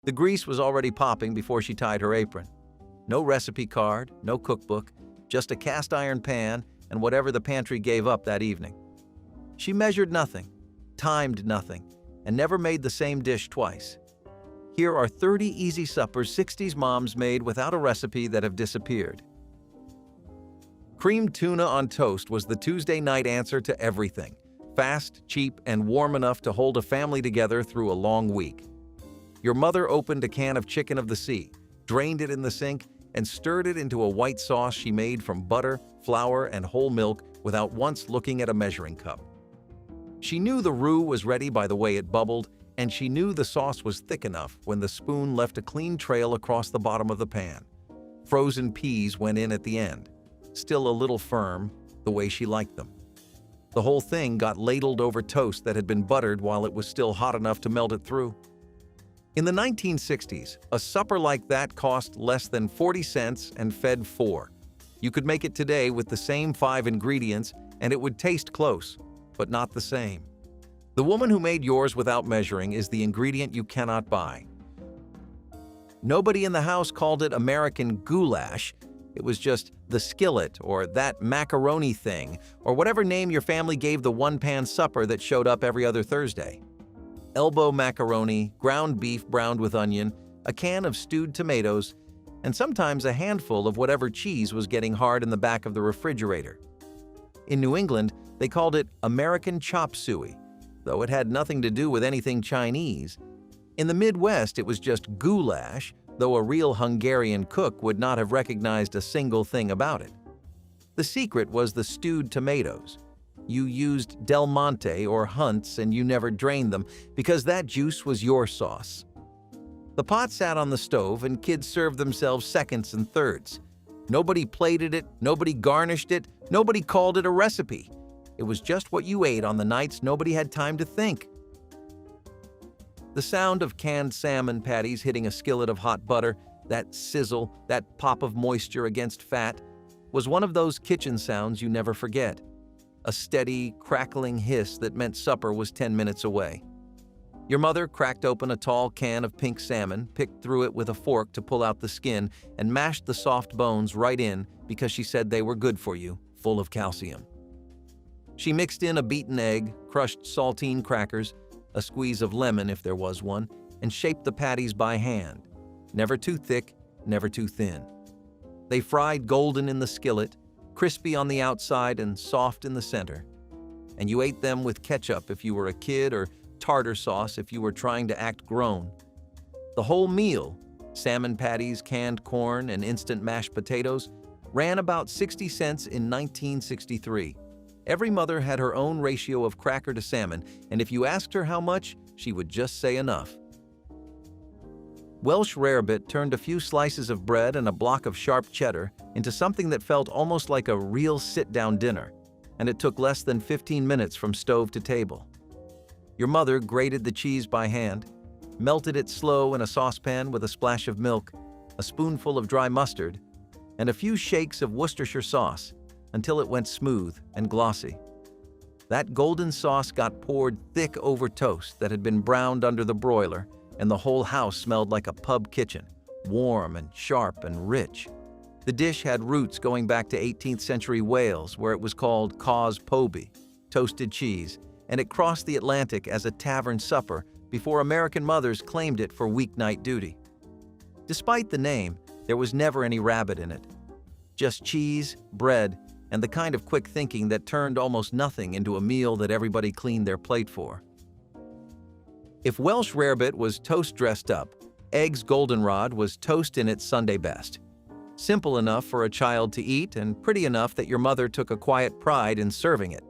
The grease was already popping before she tied her apron. No recipe card, no cookbook, just a cast iron pan and whatever the pantry gave up that evening. She measured nothing, timed nothing, and never made the same dish twice. Here are 30 easy suppers 60s moms made without a recipe that have disappeared. Creamed tuna on toast was the Tuesday night answer to everything. Fast, cheap, and warm enough to hold a family together through a long week. Your mother opened a can of chicken of the sea, drained it in the sink, and stirred it into a white sauce she made from butter, flour, and whole milk without once looking at a measuring cup. She knew the roux was ready by the way it bubbled, and she knew the sauce was thick enough when the spoon left a clean trail across the bottom of the pan. Frozen peas went in at the end, still a little firm, the way she liked them. The whole thing got ladled over toast that had been buttered while it was still hot enough to melt it through. In the 1960s, a supper like that cost less than 40 cents and fed 4. You could make it today with the same 5 ingredients and it would taste close, but not the same. The woman who made yours without measuring is the ingredient you cannot buy. Nobody in the house called it American goulash. It was just the skillet or that macaroni thing or whatever name your family gave the one-pan supper that showed up every other Thursday. Elbow macaroni, ground beef browned with onion, a can of stewed tomatoes, and sometimes a handful of whatever cheese was getting hard in the back of the refrigerator. In New England, they called it American chop suey, though it had nothing to do with anything Chinese. In the Midwest, it was just goulash, though a real Hungarian cook would not have recognized a single thing about it. The secret was the stewed tomatoes. You used Del Monte or Hunt's and you never drained them because that juice was your sauce. The pot sat on the stove and kids served themselves seconds and thirds. Nobody plated it, nobody garnished it, nobody called it a recipe. It was just what you ate on the nights nobody had time to think. The sound of canned salmon patties hitting a skillet of hot butter, that sizzle, that pop of moisture against fat, was one of those kitchen sounds you never forget. A steady, crackling hiss that meant supper was 10 minutes away. Your mother cracked open a tall can of pink salmon, picked through it with a fork to pull out the skin, and mashed the soft bones right in because she said they were good for you, full of calcium. She mixed in a beaten egg, crushed saltine crackers, a squeeze of lemon if there was one, and shaped the patties by hand. Never too thick, never too thin. They fried golden in the skillet, crispy on the outside and soft in the center. And you ate them with ketchup if you were a kid or tartar sauce if you were trying to act grown. The whole meal, salmon patties, canned corn, and instant mashed potatoes, ran about 60 cents in 1963. Every mother had her own ratio of cracker to salmon, and if you asked her how much, she would just say enough. Welsh rarebit turned a few slices of bread and a block of sharp cheddar into something that felt almost like a real sit-down dinner, and it took less than 15 minutes from stove to table. Your mother grated the cheese by hand, melted it slow in a saucepan with a splash of milk, a spoonful of dry mustard, and a few shakes of Worcestershire sauce until it went smooth and glossy. That golden sauce got poured thick over toast that had been browned under the broiler, and the whole house smelled like a pub kitchen, warm and sharp and rich. The dish had roots going back to 18th century Wales, where it was called cos poby, toasted cheese, and it crossed the Atlantic as a tavern supper before American mothers claimed it for weeknight duty. Despite the name, there was never any rabbit in it. Just cheese, bread, and the kind of quick thinking that turned almost nothing into a meal that everybody cleaned their plate for. If Welsh rarebit was toast dressed up, Egg's goldenrod was toast in its Sunday best. Simple enough for a child to eat and pretty enough that your mother took a quiet pride in serving it.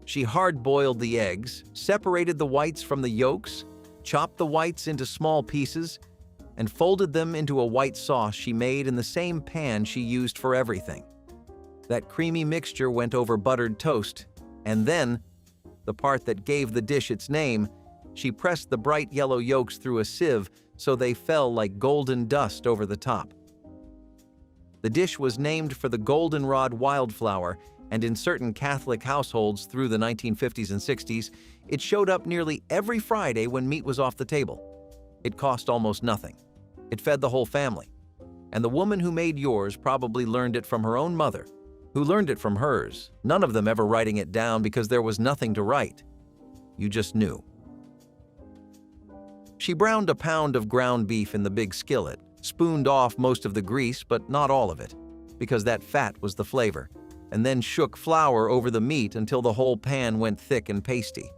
She hard-boiled the eggs, separated the whites from the yolks, chopped the whites into small pieces, and folded them into a white sauce she made in the same pan she used for everything. That creamy mixture went over buttered toast, and then, the part that gave the dish its name, she pressed the bright yellow yolks through a sieve so they fell like golden dust over the top. The dish was named for the goldenrod wildflower, and in certain Catholic households through the 1950s and 60s, it showed up nearly every Friday when meat was off the table. It cost almost nothing. It fed the whole family. And the woman who made yours probably learned it from her own mother, who learned it from hers, none of them ever writing it down because there was nothing to write. You just knew. She browned a pound of ground beef in the big skillet, spooned off most of the grease but not all of it, because that fat was the flavor, and then shook flour over the meat until the whole pan went thick and pasty.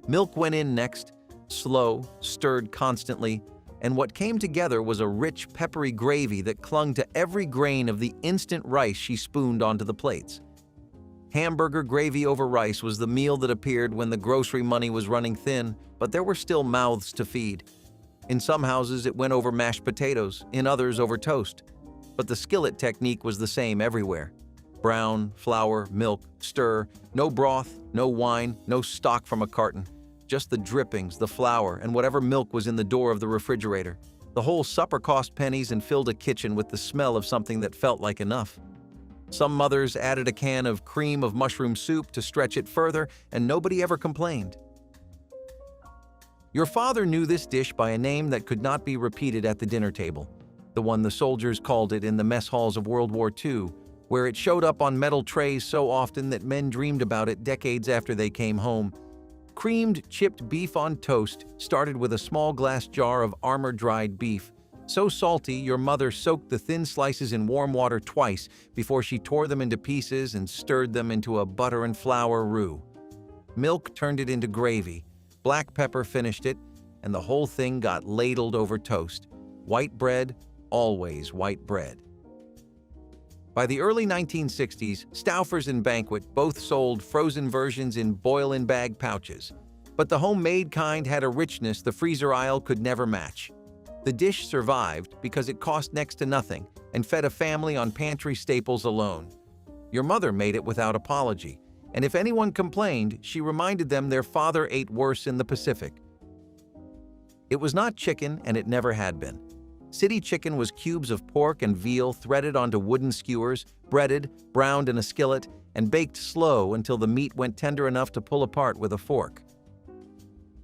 Milk went in next, slow, stirred constantly, and what came together was a rich, peppery gravy that clung to every grain of the instant rice she spooned onto the plates. Hamburger gravy over rice was the meal that appeared when the grocery money was running thin, but there were still mouths to feed. In some houses, it went over mashed potatoes, in others over toast. But the skillet technique was the same everywhere. Brown, flour, milk, stir, no broth, no wine, no stock from a carton. Just the drippings, the flour, and whatever milk was in the door of the refrigerator. The whole supper cost pennies and filled a kitchen with the smell of something that felt like enough. Some mothers added a can of cream of mushroom soup to stretch it further, and nobody ever complained. Your father knew this dish by a name that could not be repeated at the dinner table, the one the soldiers called it in the mess halls of World War II, where it showed up on metal trays so often that men dreamed about it decades after they came home. Creamed chipped beef on toast started with a small glass jar of armor-dried beef, so salty your mother soaked the thin slices in warm water twice before she tore them into pieces and stirred them into a butter and flour roux. Milk turned it into gravy, black pepper finished it, and the whole thing got ladled over toast. White bread, always white bread. By the early 1960s, Stauffer's and Banquet both sold frozen versions in boil-in-bag pouches, but the homemade kind had a richness the freezer aisle could never match. The dish survived because it cost next to nothing and fed a family on pantry staples alone. Your mother made it without apology, and if anyone complained, she reminded them their father ate worse in the Pacific. It was not chicken, and it never had been. City chicken was cubes of pork and veal threaded onto wooden skewers, breaded, browned in a skillet, and baked slow until the meat went tender enough to pull apart with a fork.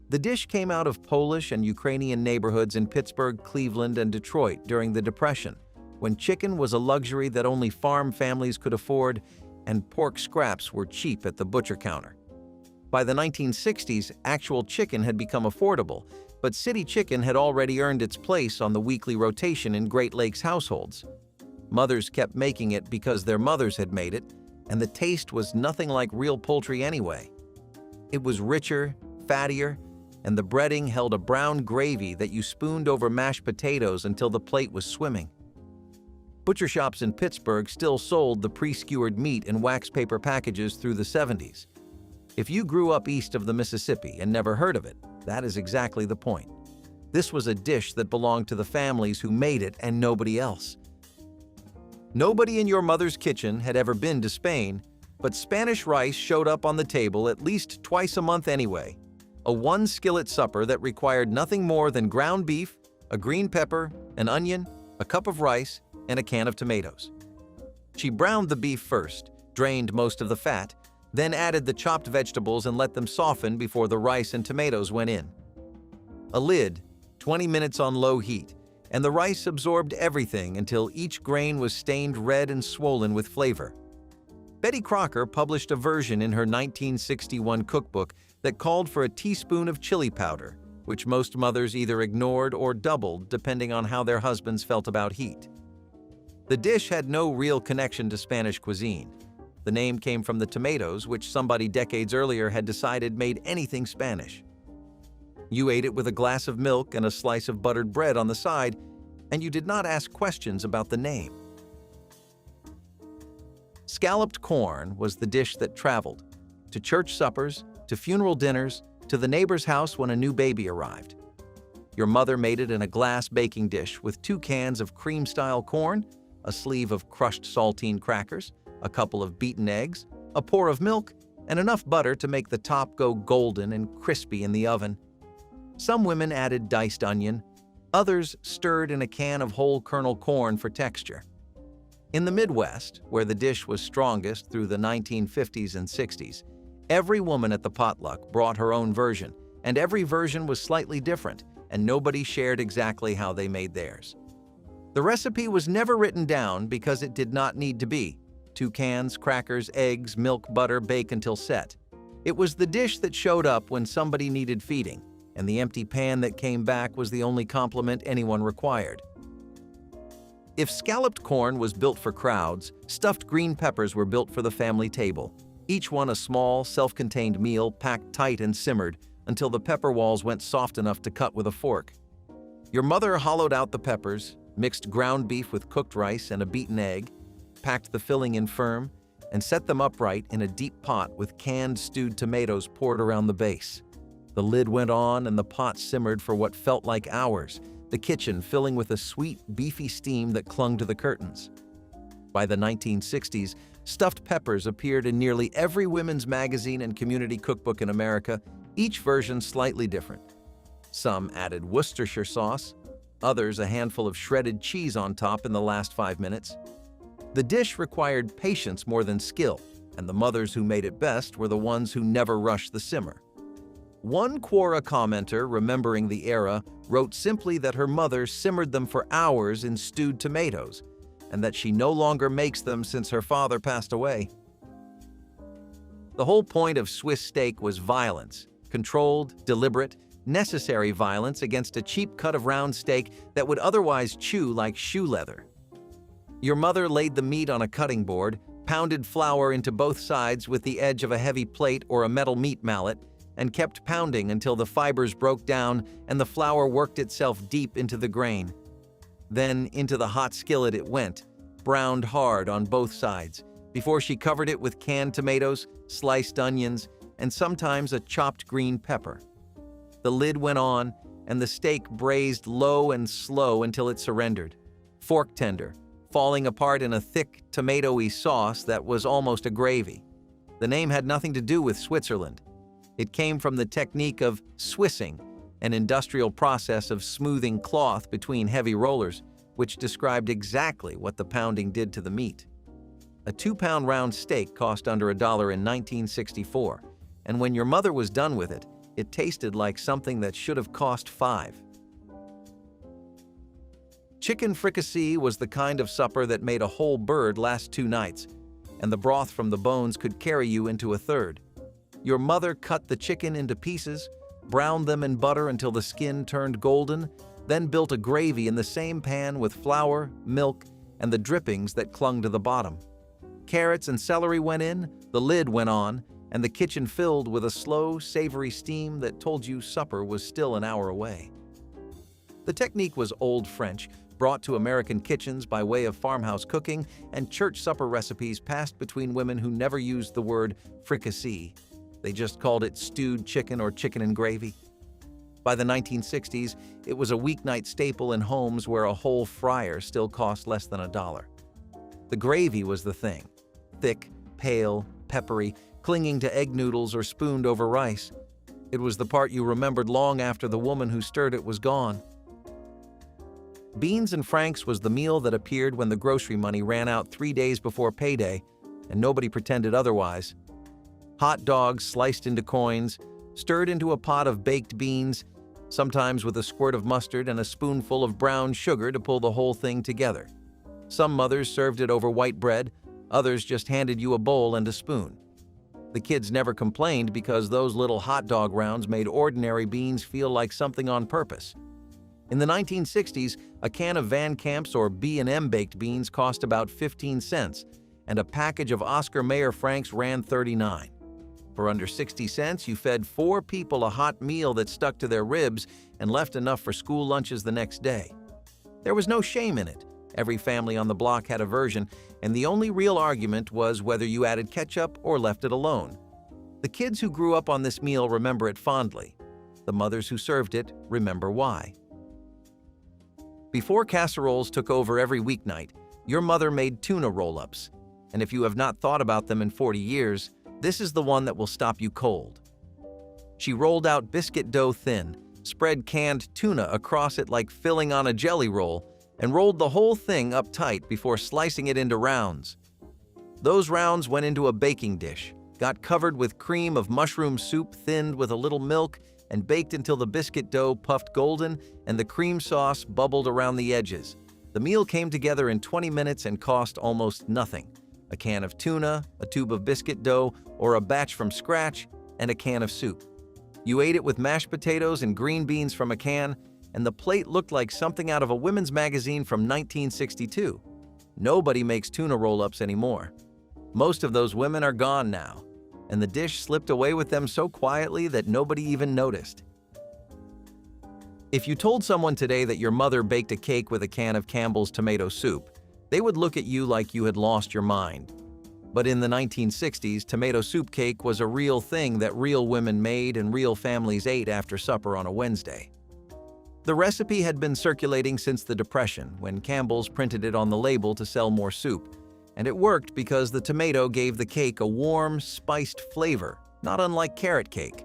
The dish came out of Polish and Ukrainian neighborhoods in Pittsburgh, Cleveland, and Detroit during the Depression, when chicken was a luxury that only farm families could afford and pork scraps were cheap at the butcher counter. By the 1960s, actual chicken had become affordable, but city chicken had already earned its place on the weekly rotation in Great Lakes households. Mothers kept making it because their mothers had made it, and the taste was nothing like real poultry anyway. It was richer, fattier, and the breading held a brown gravy that you spooned over mashed potatoes until the plate was swimming. Butcher shops in Pittsburgh still sold the pre-skewered meat in wax paper packages through the 70s. If you grew up east of the Mississippi and never heard of it, that is exactly the point. This was a dish that belonged to the families who made it and nobody else. Nobody in your mother's kitchen had ever been to Spain, but Spanish rice showed up on the table at least twice a month anyway. A one-skillet supper that required nothing more than ground beef, a green pepper, an onion, a cup of rice, and a can of tomatoes. She browned the beef first, drained most of the fat, then added the chopped vegetables and let them soften before the rice and tomatoes went in. A lid, 20 minutes on low heat, and the rice absorbed everything until each grain was stained red and swollen with flavor. Betty Crocker published a version in her 1961 cookbook that called for a teaspoon of chili powder, which most mothers either ignored or doubled depending on how their husbands felt about heat. The dish had no real connection to Spanish cuisine. The name came from the tomatoes, which somebody decades earlier had decided made anything Spanish. You ate it with a glass of milk and a slice of buttered bread on the side, and you did not ask questions about the name. Scalloped corn was the dish that traveled to church suppers, to funeral dinners, to the neighbor's house when a new baby arrived. Your mother made it in a glass baking dish with 2 cans of cream-style corn, a sleeve of crushed saltine crackers, a couple of beaten eggs, a pour of milk, and enough butter to make the top go golden and crispy in the oven. Some women added diced onion, others stirred in a can of whole kernel corn for texture. In the Midwest, where the dish was strongest through the 1950s and 60s, every woman at the potluck brought her own version, and every version was slightly different, and nobody shared exactly how they made theirs. The recipe was never written down because it did not need to be. 2 cans, crackers, eggs, milk, butter, bake until set. It was the dish that showed up when somebody needed feeding, and the empty pan that came back was the only compliment anyone required. If scalloped corn was built for crowds, stuffed green peppers were built for the family table. Each one a small, self-contained meal packed tight and simmered until the pepper walls went soft enough to cut with a fork. Your mother hollowed out the peppers, mixed ground beef with cooked rice and a beaten egg, packed the filling in firm, and set them upright in a deep pot with canned stewed tomatoes poured around the base. The lid went on and the pot simmered for what felt like hours, the kitchen filling with a sweet, beefy steam that clung to the curtains. By the 1960s, stuffed peppers appeared in nearly every women's magazine and community cookbook in America, each version slightly different. Some added Worcestershire sauce, others a handful of shredded cheese on top in the last 5 minutes. The dish required patience more than skill, and the mothers who made it best were the ones who never rushed the simmer. One Quora commenter, remembering the era, wrote simply that her mother simmered them for hours in stewed tomatoes, and that she no longer makes them since her father passed away. The whole point of Swiss steak was violence, controlled, deliberate, necessary violence against a cheap cut of round steak that would otherwise chew like shoe leather. Your mother laid the meat on a cutting board, pounded flour into both sides with the edge of a heavy plate or a metal meat mallet, and kept pounding until the fibers broke down and the flour worked itself deep into the grain. Then into the hot skillet it went, browned hard on both sides, before she covered it with canned tomatoes, sliced onions, and sometimes a chopped green pepper. The lid went on, and the steak braised low and slow until it surrendered, fork tender, falling apart in a thick, tomatoey sauce that was almost a gravy. The name had nothing to do with Switzerland. It came from the technique of Swissing, an industrial process of smoothing cloth between heavy rollers, which described exactly what the pounding did to the meat. A 2-pound round steak cost under $1 in 1964, and when your mother was done with it, it tasted like something that should have cost $5. Chicken fricassee was the kind of supper that made a whole bird last 2 nights, and the broth from the bones could carry you into a third. Your mother cut the chicken into pieces, browned them in butter until the skin turned golden, then built a gravy in the same pan with flour, milk, and the drippings that clung to the bottom. Carrots and celery went in, the lid went on, and the kitchen filled with a slow, savory steam that told you supper was still an hour away. The technique was Old French, brought to American kitchens by way of farmhouse cooking and church supper recipes passed between women who never used the word fricassee. They just called it stewed chicken or chicken and gravy. By the 1960s, it was a weeknight staple in homes where a whole fryer still cost less than $1. The gravy was the thing. Thick, pale, peppery, clinging to egg noodles or spooned over rice. It was the part you remembered long after the woman who stirred it was gone. Beans and Franks was the meal that appeared when the grocery money ran out 3 days before payday, and nobody pretended otherwise. Hot dogs sliced into coins, stirred into a pot of baked beans, sometimes with a squirt of mustard and a spoonful of brown sugar to pull the whole thing together. Some mothers served it over white bread, others just handed you a bowl and a spoon. The kids never complained because those little hot dog rounds made ordinary beans feel like something on purpose. In the 1960s, a can of Van Camp's or B&M baked beans cost about 15 cents, and a package of Oscar Mayer Franks ran 39. For under 60 cents, you fed 4 people a hot meal that stuck to their ribs and left enough for school lunches the next day. There was no shame in it. Every family on the block had a version, and the only real argument was whether you added ketchup or left it alone. The kids who grew up on this meal remember it fondly. The mothers who served it remember why. Before casseroles took over every weeknight, your mother made tuna roll-ups, and if you have not thought about them in 40 years, this is the one that will stop you cold. She rolled out biscuit dough thin, spread canned tuna across it like filling on a jelly roll, and rolled the whole thing up tight before slicing it into rounds. Those rounds went into a baking dish, got covered with cream of mushroom soup thinned with a little milk, and baked until the biscuit dough puffed golden and the cream sauce bubbled around the edges. The meal came together in 20 minutes and cost almost nothing. A can of tuna, a tube of biscuit dough, or a batch from scratch, and a can of soup. You ate it with mashed potatoes and green beans from a can, and the plate looked like something out of a women's magazine from 1962. Nobody makes tuna roll-ups anymore. Most of those women are gone now, and the dish slipped away with them so quietly that nobody even noticed. If you told someone today that your mother baked a cake with a can of Campbell's tomato soup, they would look at you like you had lost your mind. But in the 1960s, tomato soup cake was a real thing that real women made and real families ate after supper on a Wednesday. The recipe had been circulating since the Depression, when Campbell's printed it on the label to sell more soup, and it worked because the tomato gave the cake a warm, spiced flavor, not unlike carrot cake.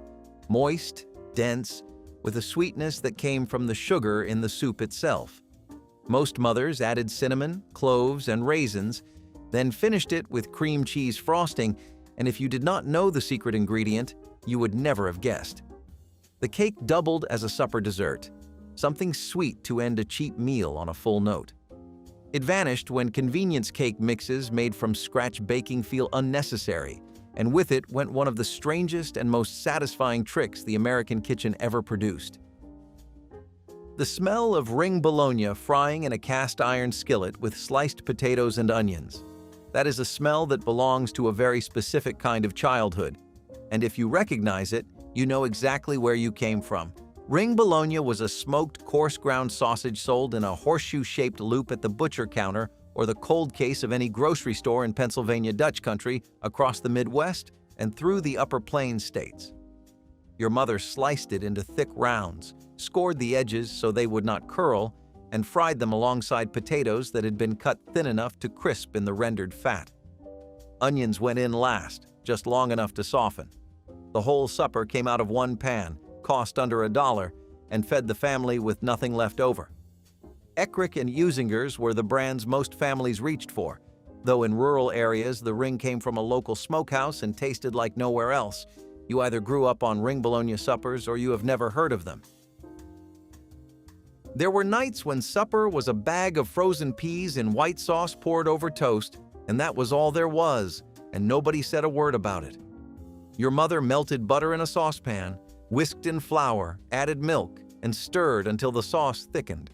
Moist, dense, with a sweetness that came from the sugar in the soup itself. Most mothers added cinnamon, cloves, and raisins, then finished it with cream cheese frosting, and if you did not know the secret ingredient, you would never have guessed. The cake doubled as a supper dessert, something sweet to end a cheap meal on a full note. It vanished when convenience cake mixes made from scratch baking feel unnecessary, and with it went one of the strangest and most satisfying tricks the American kitchen ever produced. The smell of ring bologna frying in a cast-iron skillet with sliced potatoes and onions. That is a smell that belongs to a very specific kind of childhood, and if you recognize it, you know exactly where you came from. Ring bologna was a smoked, coarse-ground sausage sold in a horseshoe-shaped loop at the butcher counter or the cold case of any grocery store in Pennsylvania Dutch country, across the Midwest, and through the Upper Plains states. Your mother sliced it into thick rounds, scored the edges so they would not curl, and fried them alongside potatoes that had been cut thin enough to crisp in the rendered fat. Onions went in last, just long enough to soften. The whole supper came out of one pan, cost under $1, and fed the family with nothing left over. Eckrich and Usinger's were the brands most families reached for, though in rural areas the ring came from a local smokehouse and tasted like nowhere else. You either grew up on ring bologna suppers or you have never heard of them. There were nights when supper was a bag of frozen peas in white sauce poured over toast, and that was all there was, and nobody said a word about it. Your mother melted butter in a saucepan, whisked in flour, added milk, and stirred until the sauce thickened.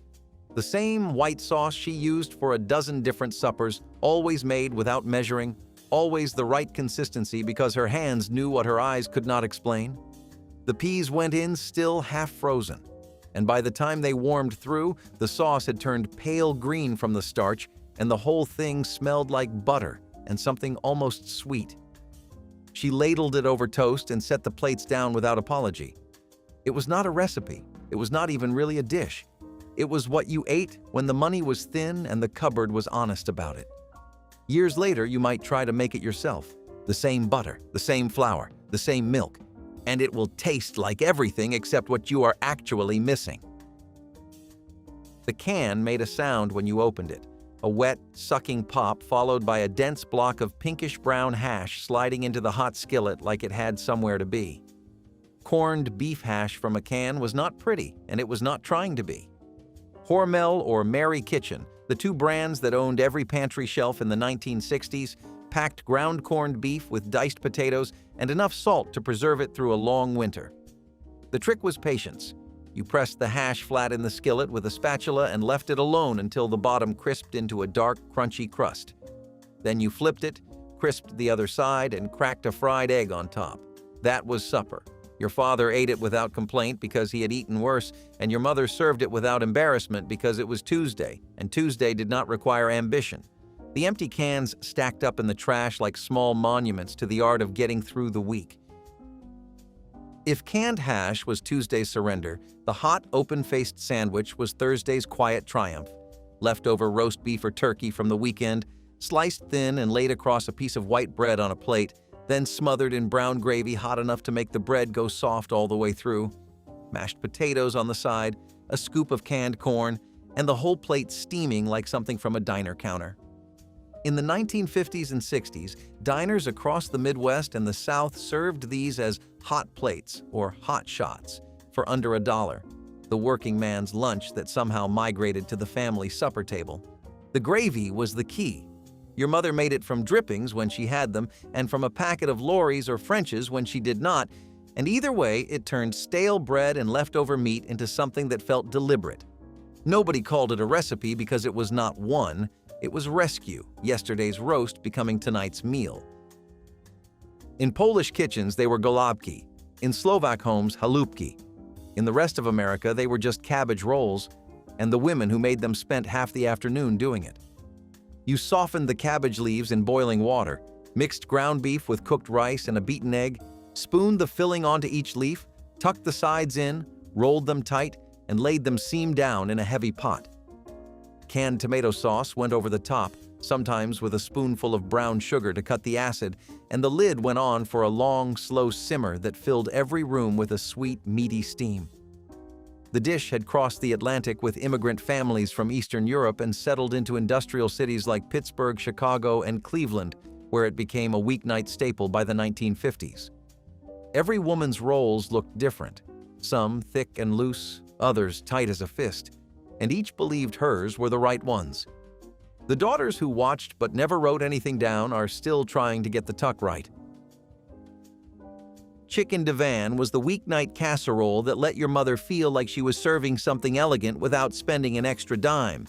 The same white sauce she used for a dozen different suppers, always made without measuring, always the right consistency because her hands knew what her eyes could not explain. The peas went in still half frozen, and by the time they warmed through, the sauce had turned pale green from the starch, and the whole thing smelled like butter and something almost sweet. She ladled it over toast and set the plates down without apology. It was not a recipe. It was not even really a dish. It was what you ate when the money was thin and the cupboard was honest about it. Years later, you might try to make it yourself. The same butter, the same flour, the same milk, and it will taste like everything except what you are actually missing. The can made a sound when you opened it. A wet, sucking pop followed by a dense block of pinkish-brown hash sliding into the hot skillet like it had somewhere to be. Corned beef hash from a can was not pretty, and it was not trying to be. Hormel or Mary Kitchen, the two brands that owned every pantry shelf in the 1960s, packed ground corned beef with diced potatoes and enough salt to preserve it through a long winter. The trick was patience. You pressed the hash flat in the skillet with a spatula and left it alone until the bottom crisped into a dark, crunchy crust. Then you flipped it, crisped the other side, and cracked a fried egg on top. That was supper. Your father ate it without complaint because he had eaten worse, and your mother served it without embarrassment because it was Tuesday, and Tuesday did not require ambition. The empty cans stacked up in the trash like small monuments to the art of getting through the week. If canned hash was Tuesday's surrender, the hot, open-faced sandwich was Thursday's quiet triumph. Leftover roast beef or turkey from the weekend, sliced thin and laid across a piece of white bread on a plate, then smothered in brown gravy hot enough to make the bread go soft all the way through. Mashed potatoes on the side, a scoop of canned corn, and the whole plate steaming like something from a diner counter. In the 1950s and 60s, diners across the Midwest and the South served these as hot plates or hot shots, for under $1, the working man's lunch that somehow migrated to the family supper table. The gravy was the key. Your mother made it from drippings when she had them and from a packet of Lorry's or French's when she did not, and either way, it turned stale bread and leftover meat into something that felt deliberate. Nobody called it a recipe because it was not one, it was rescue, yesterday's roast becoming tonight's meal. In Polish kitchens, they were golubki. In Slovak homes, halupki. In the rest of America, they were just cabbage rolls, and the women who made them spent half the afternoon doing it. You softened the cabbage leaves in boiling water, mixed ground beef with cooked rice and a beaten egg, spooned the filling onto each leaf, tucked the sides in, rolled them tight, and laid them seam down in a heavy pot. Canned tomato sauce went over the top, sometimes with a spoonful of brown sugar to cut the acid, and the lid went on for a long, slow simmer that filled every room with a sweet, meaty steam. The dish had crossed the Atlantic with immigrant families from Eastern Europe and settled into industrial cities like Pittsburgh, Chicago, and Cleveland, where it became a weeknight staple by the 1950s. Every woman's rolls looked different, some thick and loose, others tight as a fist, and each believed hers were the right ones. The daughters who watched but never wrote anything down are still trying to get the tuck right. Chicken divan was the weeknight casserole that let your mother feel like she was serving something elegant without spending an extra dime.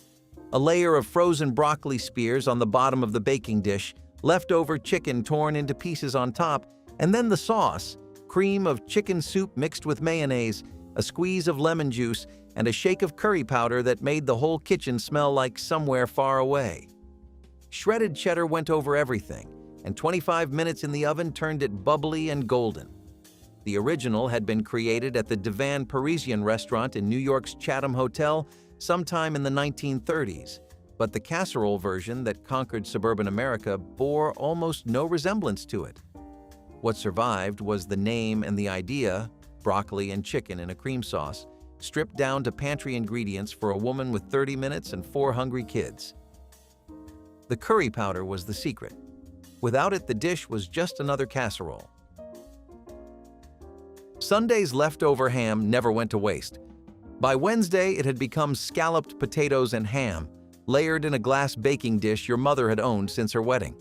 A layer of frozen broccoli spears on the bottom of the baking dish, leftover chicken torn into pieces on top, and then the sauce, cream of chicken soup mixed with mayonnaise, a squeeze of lemon juice, and a shake of curry powder that made the whole kitchen smell like somewhere far away. Shredded cheddar went over everything, and 25 minutes in the oven turned it bubbly and golden. The original had been created at the Divan Parisian restaurant in New York's Chatham Hotel sometime in the 1930s, but the casserole version that conquered suburban America bore almost no resemblance to it. What survived was the name and the idea, broccoli and chicken in a cream sauce, stripped down to pantry ingredients for a woman with 30 minutes and 4 hungry kids. The curry powder was the secret. Without it, the dish was just another casserole. Sunday's leftover ham never went to waste. By Wednesday, it had become scalloped potatoes and ham, layered in a glass baking dish your mother had owned since her wedding.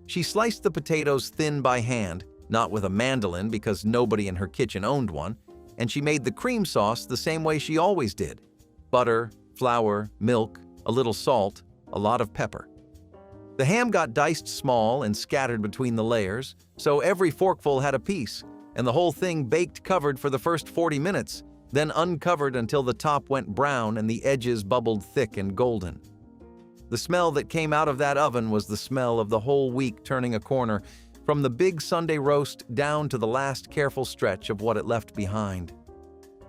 She sliced the potatoes thin by hand, not with a mandolin because nobody in her kitchen owned one, and she made the cream sauce the same way she always did: butter, flour, milk, a little salt, a lot of pepper. The ham got diced small and scattered between the layers, so every forkful had a piece, and the whole thing baked covered for the first 40 minutes, then uncovered until the top went brown and the edges bubbled thick and golden. The smell that came out of that oven was the smell of the whole week turning a corner, from the big Sunday roast down to the last careful stretch of what it left behind.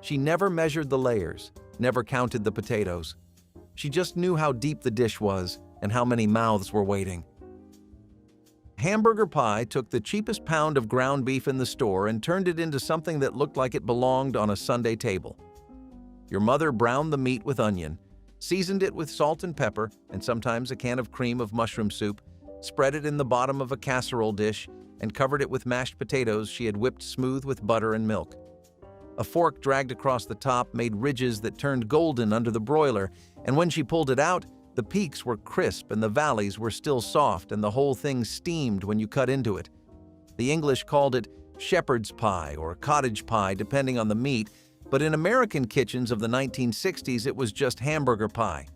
She never measured the layers, never counted the potatoes. She just knew how deep the dish was and how many mouths were waiting. Hamburger Pie took the cheapest pound of ground beef in the store and turned it into something that looked like it belonged on a Sunday table. Your mother browned the meat with onion, seasoned it with salt and pepper, and sometimes a can of cream of mushroom soup, spread it in the bottom of a casserole dish, and covered it with mashed potatoes she had whipped smooth with butter and milk. A fork dragged across the top made ridges that turned golden under the broiler, and when she pulled it out, the peaks were crisp and the valleys were still soft, and the whole thing steamed when you cut into it. The English called it shepherd's pie or cottage pie, depending on the meat, but in American kitchens of the 1960s, it was just hamburger pie.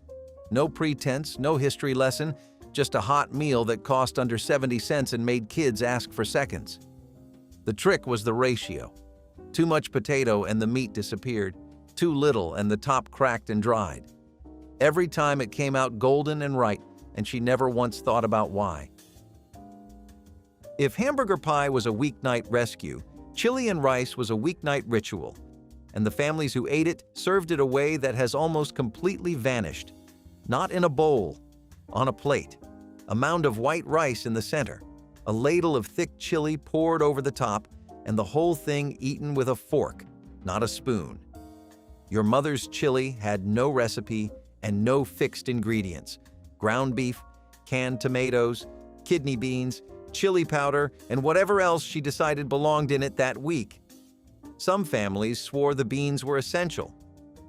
No pretense, no history lesson, just a hot meal that cost under 70 cents and made kids ask for seconds. The trick was the ratio. Too much potato and the meat disappeared, too little and the top cracked and dried. Every time it came out golden and right, and she never once thought about why. If hamburger pie was a weeknight rescue, chili and rice was a weeknight ritual, and the families who ate it served it a way that has almost completely vanished. Not in a bowl, on a plate, a mound of white rice in the center, a ladle of thick chili poured over the top, and the whole thing eaten with a fork, not a spoon. Your mother's chili had no recipe and no fixed ingredients: ground beef, canned tomatoes, kidney beans, chili powder, and whatever else she decided belonged in it that week. Some families swore the beans were essential.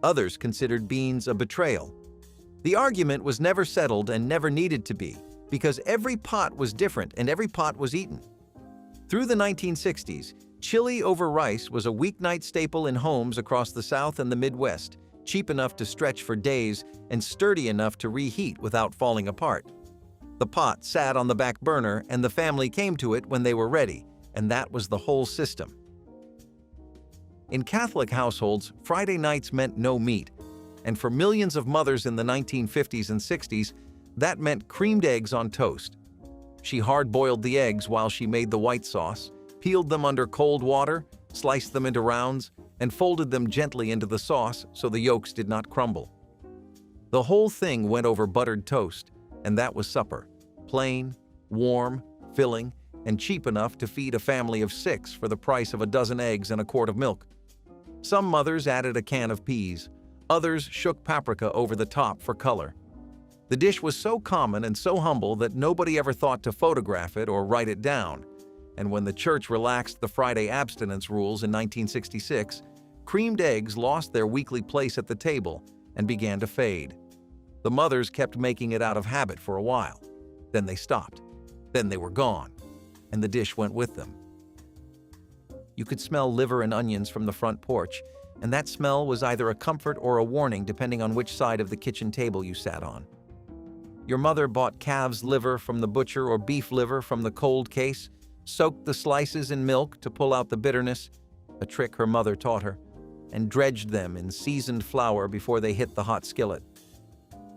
Others considered beans a betrayal. The argument was never settled and never needed to be, because every pot was different and every pot was eaten. Through the 1960s, chili over rice was a weeknight staple in homes across the South and the Midwest, cheap enough to stretch for days and sturdy enough to reheat without falling apart. The pot sat on the back burner and the family came to it when they were ready, and that was the whole system. In Catholic households, Friday nights meant no meat, and for millions of mothers in the 1950s and 60s, that meant creamed eggs on toast. She hard-boiled the eggs while she made the white sauce, peeled them under cold water, sliced them into rounds, and folded them gently into the sauce so the yolks did not crumble. The whole thing went over buttered toast, and that was supper. Plain, warm, filling, and cheap enough to feed a family of 6 for the price of a dozen eggs and a quart of milk. Some mothers added a can of peas. Others shook paprika over the top for color. The dish was so common and so humble that nobody ever thought to photograph it or write it down. And when the church relaxed the Friday abstinence rules in 1966, creamed eggs lost their weekly place at the table and began to fade. The mothers kept making it out of habit for a while. Then they stopped. Then they were gone, and the dish went with them. You could smell liver and onions from the front porch, and that smell was either a comfort or a warning depending on which side of the kitchen table you sat on. Your mother bought calf's liver from the butcher or beef liver from the cold case, soaked the slices in milk to pull out the bitterness, a trick her mother taught her, and dredged them in seasoned flour before they hit the hot skillet.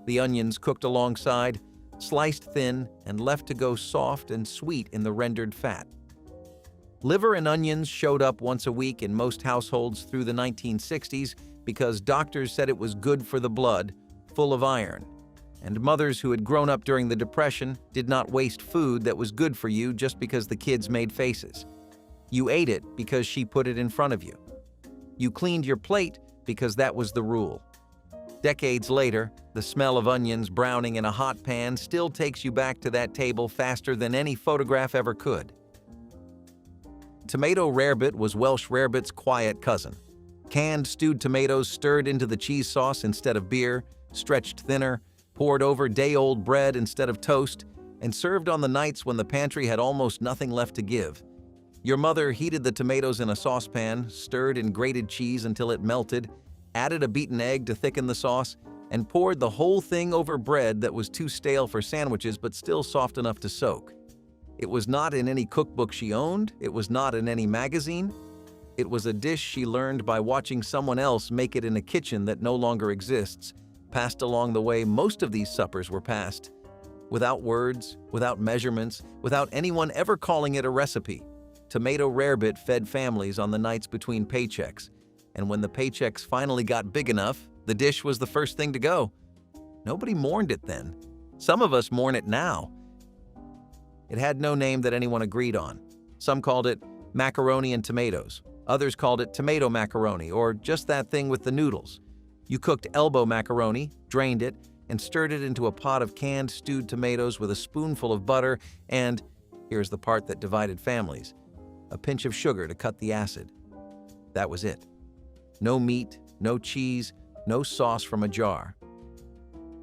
The onions cooked alongside, sliced thin, and left to go soft and sweet in the rendered fat. Liver and onions showed up once a week in most households through the 1960s because doctors said it was good for the blood, full of iron. And mothers who had grown up during the Depression did not waste food that was good for you just because the kids made faces. You ate it because she put it in front of you. You cleaned your plate because that was the rule. Decades later, the smell of onions browning in a hot pan still takes you back to that table faster than any photograph ever could. Tomato rarebit was Welsh rarebit's quiet cousin. Canned stewed tomatoes stirred into the cheese sauce instead of beer, stretched thinner, poured over day-old bread instead of toast, and served on the nights when the pantry had almost nothing left to give. Your mother heated the tomatoes in a saucepan, stirred in grated cheese until it melted, added a beaten egg to thicken the sauce, and poured the whole thing over bread that was too stale for sandwiches but still soft enough to soak. It was not in any cookbook she owned, it was not in any magazine. It was a dish she learned by watching someone else make it in a kitchen that no longer exists, passed along the way most of these suppers were passed. Without words, without measurements, without anyone ever calling it a recipe. Tomato rarebit fed families on the nights between paychecks. And when the paychecks finally got big enough, the dish was the first thing to go. Nobody mourned it then. Some of us mourn it now. It had no name that anyone agreed on. Some called it macaroni and tomatoes. Others called it tomato macaroni, or just that thing with the noodles. You cooked elbow macaroni, drained it, and stirred it into a pot of canned stewed tomatoes with a spoonful of butter and, here's the part that divided families, a pinch of sugar to cut the acid. That was it. No meat, no cheese, no sauce from a jar.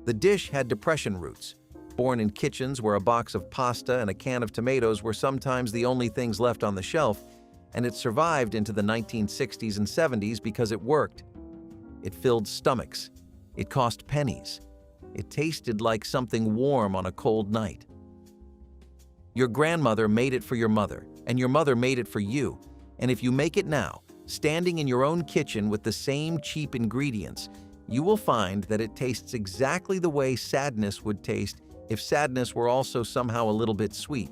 The dish had Depression roots. Born in kitchens where a box of pasta and a can of tomatoes were sometimes the only things left on the shelf, and it survived into the 1960s and 70s because it worked. It filled stomachs. It cost pennies. It tasted like something warm on a cold night. Your grandmother made it for your mother, and your mother made it for you. And if you make it now, standing in your own kitchen with the same cheap ingredients, you will find that it tastes exactly the way sadness would taste if sadness were also somehow a little bit sweet.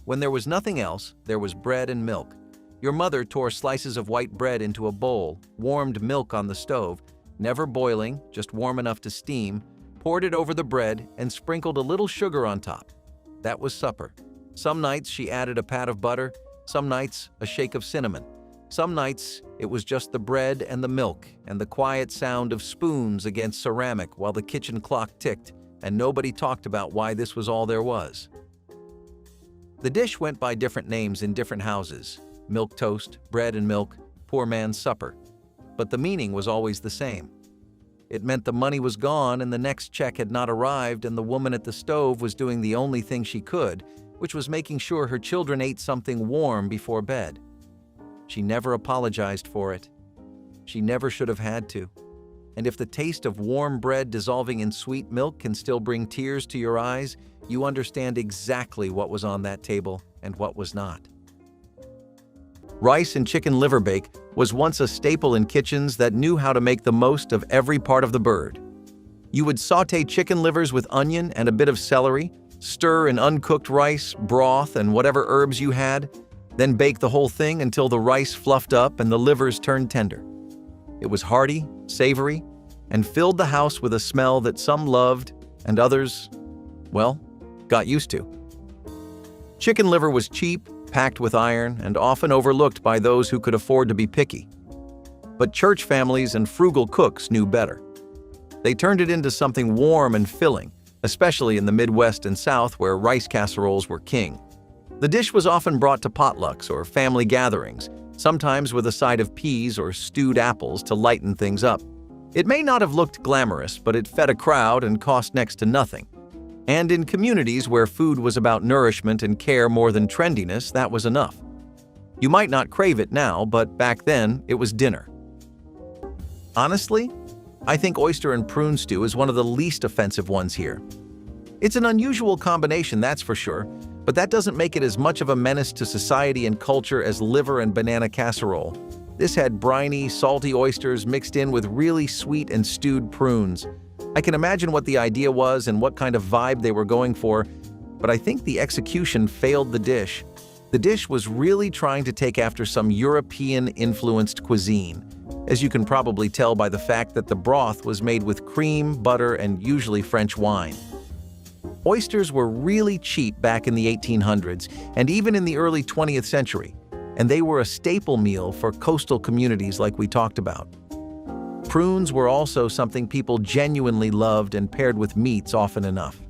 When there was nothing else, there was bread and milk. Your mother tore slices of white bread into a bowl, warmed milk on the stove, never boiling, just warm enough to steam, poured it over the bread, and sprinkled a little sugar on top. That was supper. Some nights she added a pat of butter, some nights a shake of cinnamon. Some nights it was just the bread and the milk and the quiet sound of spoons against ceramic while the kitchen clock ticked, and nobody talked about why this was all there was. The dish went by different names in different houses. milk toast, bread and milk, poor man's supper. But the meaning was always the same. It meant the money was gone and the next check had not arrived, and the woman at the stove was doing the only thing she could, which was making sure her children ate something warm before bed. She never apologized for it. She never should have had to. And if the taste of warm bread dissolving in sweet milk can still bring tears to your eyes, you understand exactly what was on that table and what was not. Rice and chicken liver bake was once a staple in kitchens that knew how to make the most of every part of the bird. You would saute chicken livers with onion and a bit of celery, stir in uncooked rice, broth, and whatever herbs you had, then bake the whole thing until the rice fluffed up and the livers turned tender. It was hearty, savory, and filled the house with a smell that some loved and others, well, got used to. Chicken liver was cheap, packed with iron, and often overlooked by those who could afford to be picky. But church families and frugal cooks knew better. They turned it into something warm and filling, especially in the Midwest and South where rice casseroles were king. The dish was often brought to potlucks or family gatherings, sometimes with a side of peas or stewed apples to lighten things up. It may not have looked glamorous, but it fed a crowd and cost next to nothing. And in communities where food was about nourishment and care more than trendiness, that was enough. You might not crave it now, but back then, it was dinner. Honestly, I think oyster and prune stew is one of the least offensive ones here. It's an unusual combination, that's for sure, but that doesn't make it as much of a menace to society and culture as liver and banana casserole. This had briny, salty oysters mixed in with really sweet and stewed prunes. I can imagine what the idea was and what kind of vibe they were going for, but I think the execution failed the dish. The dish was really trying to take after some European-influenced cuisine, as you can probably tell by the fact that the broth was made with cream, butter, and usually French wine. Oysters were really cheap back in the 1800s and even in the early 20th century, and they were a staple meal for coastal communities like we talked about. Prunes were also something people genuinely loved and paired with meats often enough.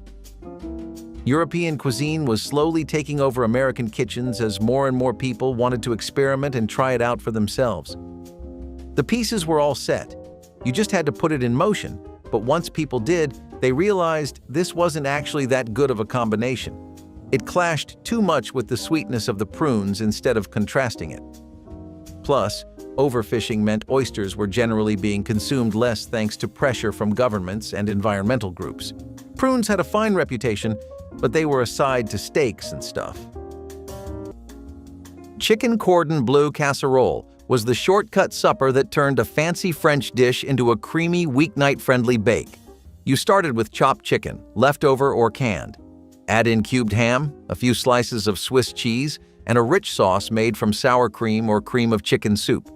European cuisine was slowly taking over American kitchens as more and more people wanted to experiment and try it out for themselves. The pieces were all set. You just had to put it in motion, but once people did, they realized this wasn't actually that good of a combination. It clashed too much with the sweetness of the prunes instead of contrasting it. Plus, overfishing meant oysters were generally being consumed less thanks to pressure from governments and environmental groups. Prunes had a fine reputation, but they were a side to steaks and stuff. Chicken cordon bleu casserole was the shortcut supper that turned a fancy French dish into a creamy, weeknight-friendly bake. You started with chopped chicken, leftover or canned. Add in cubed ham, a few slices of Swiss cheese, and a rich sauce made from sour cream or cream of chicken soup.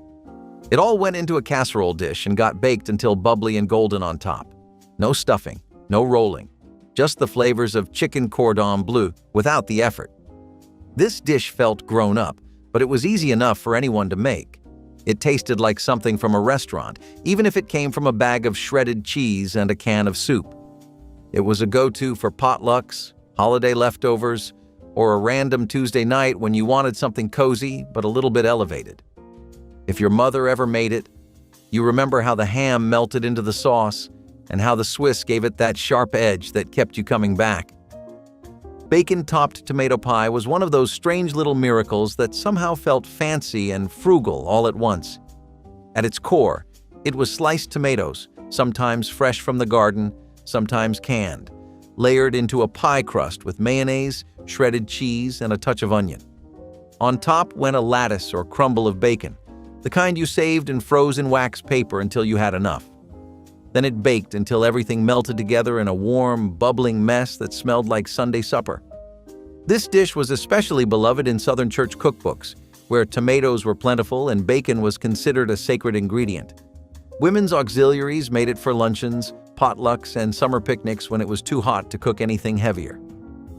It all went into a casserole dish and got baked until bubbly and golden on top. No stuffing, no rolling, just the flavors of chicken cordon bleu without the effort. This dish felt grown up, but it was easy enough for anyone to make. It tasted like something from a restaurant, even if it came from a bag of shredded cheese and a can of soup. It was a go-to for potlucks, holiday leftovers, or a random Tuesday night when you wanted something cozy but a little bit elevated. If your mother ever made it, you remember how the ham melted into the sauce and how the Swiss gave it that sharp edge that kept you coming back. Bacon-topped tomato pie was one of those strange little miracles that somehow felt fancy and frugal all at once. At its core, it was sliced tomatoes, sometimes fresh from the garden, sometimes canned, layered into a pie crust with mayonnaise, shredded cheese, and a touch of onion. On top went a lattice or crumble of bacon, the kind you saved and froze in wax paper until you had enough. Then it baked until everything melted together in a warm, bubbling mess that smelled like Sunday supper. This dish was especially beloved in Southern church cookbooks, where tomatoes were plentiful and bacon was considered a sacred ingredient. Women's auxiliaries made it for luncheons, potlucks, and summer picnics when it was too hot to cook anything heavier.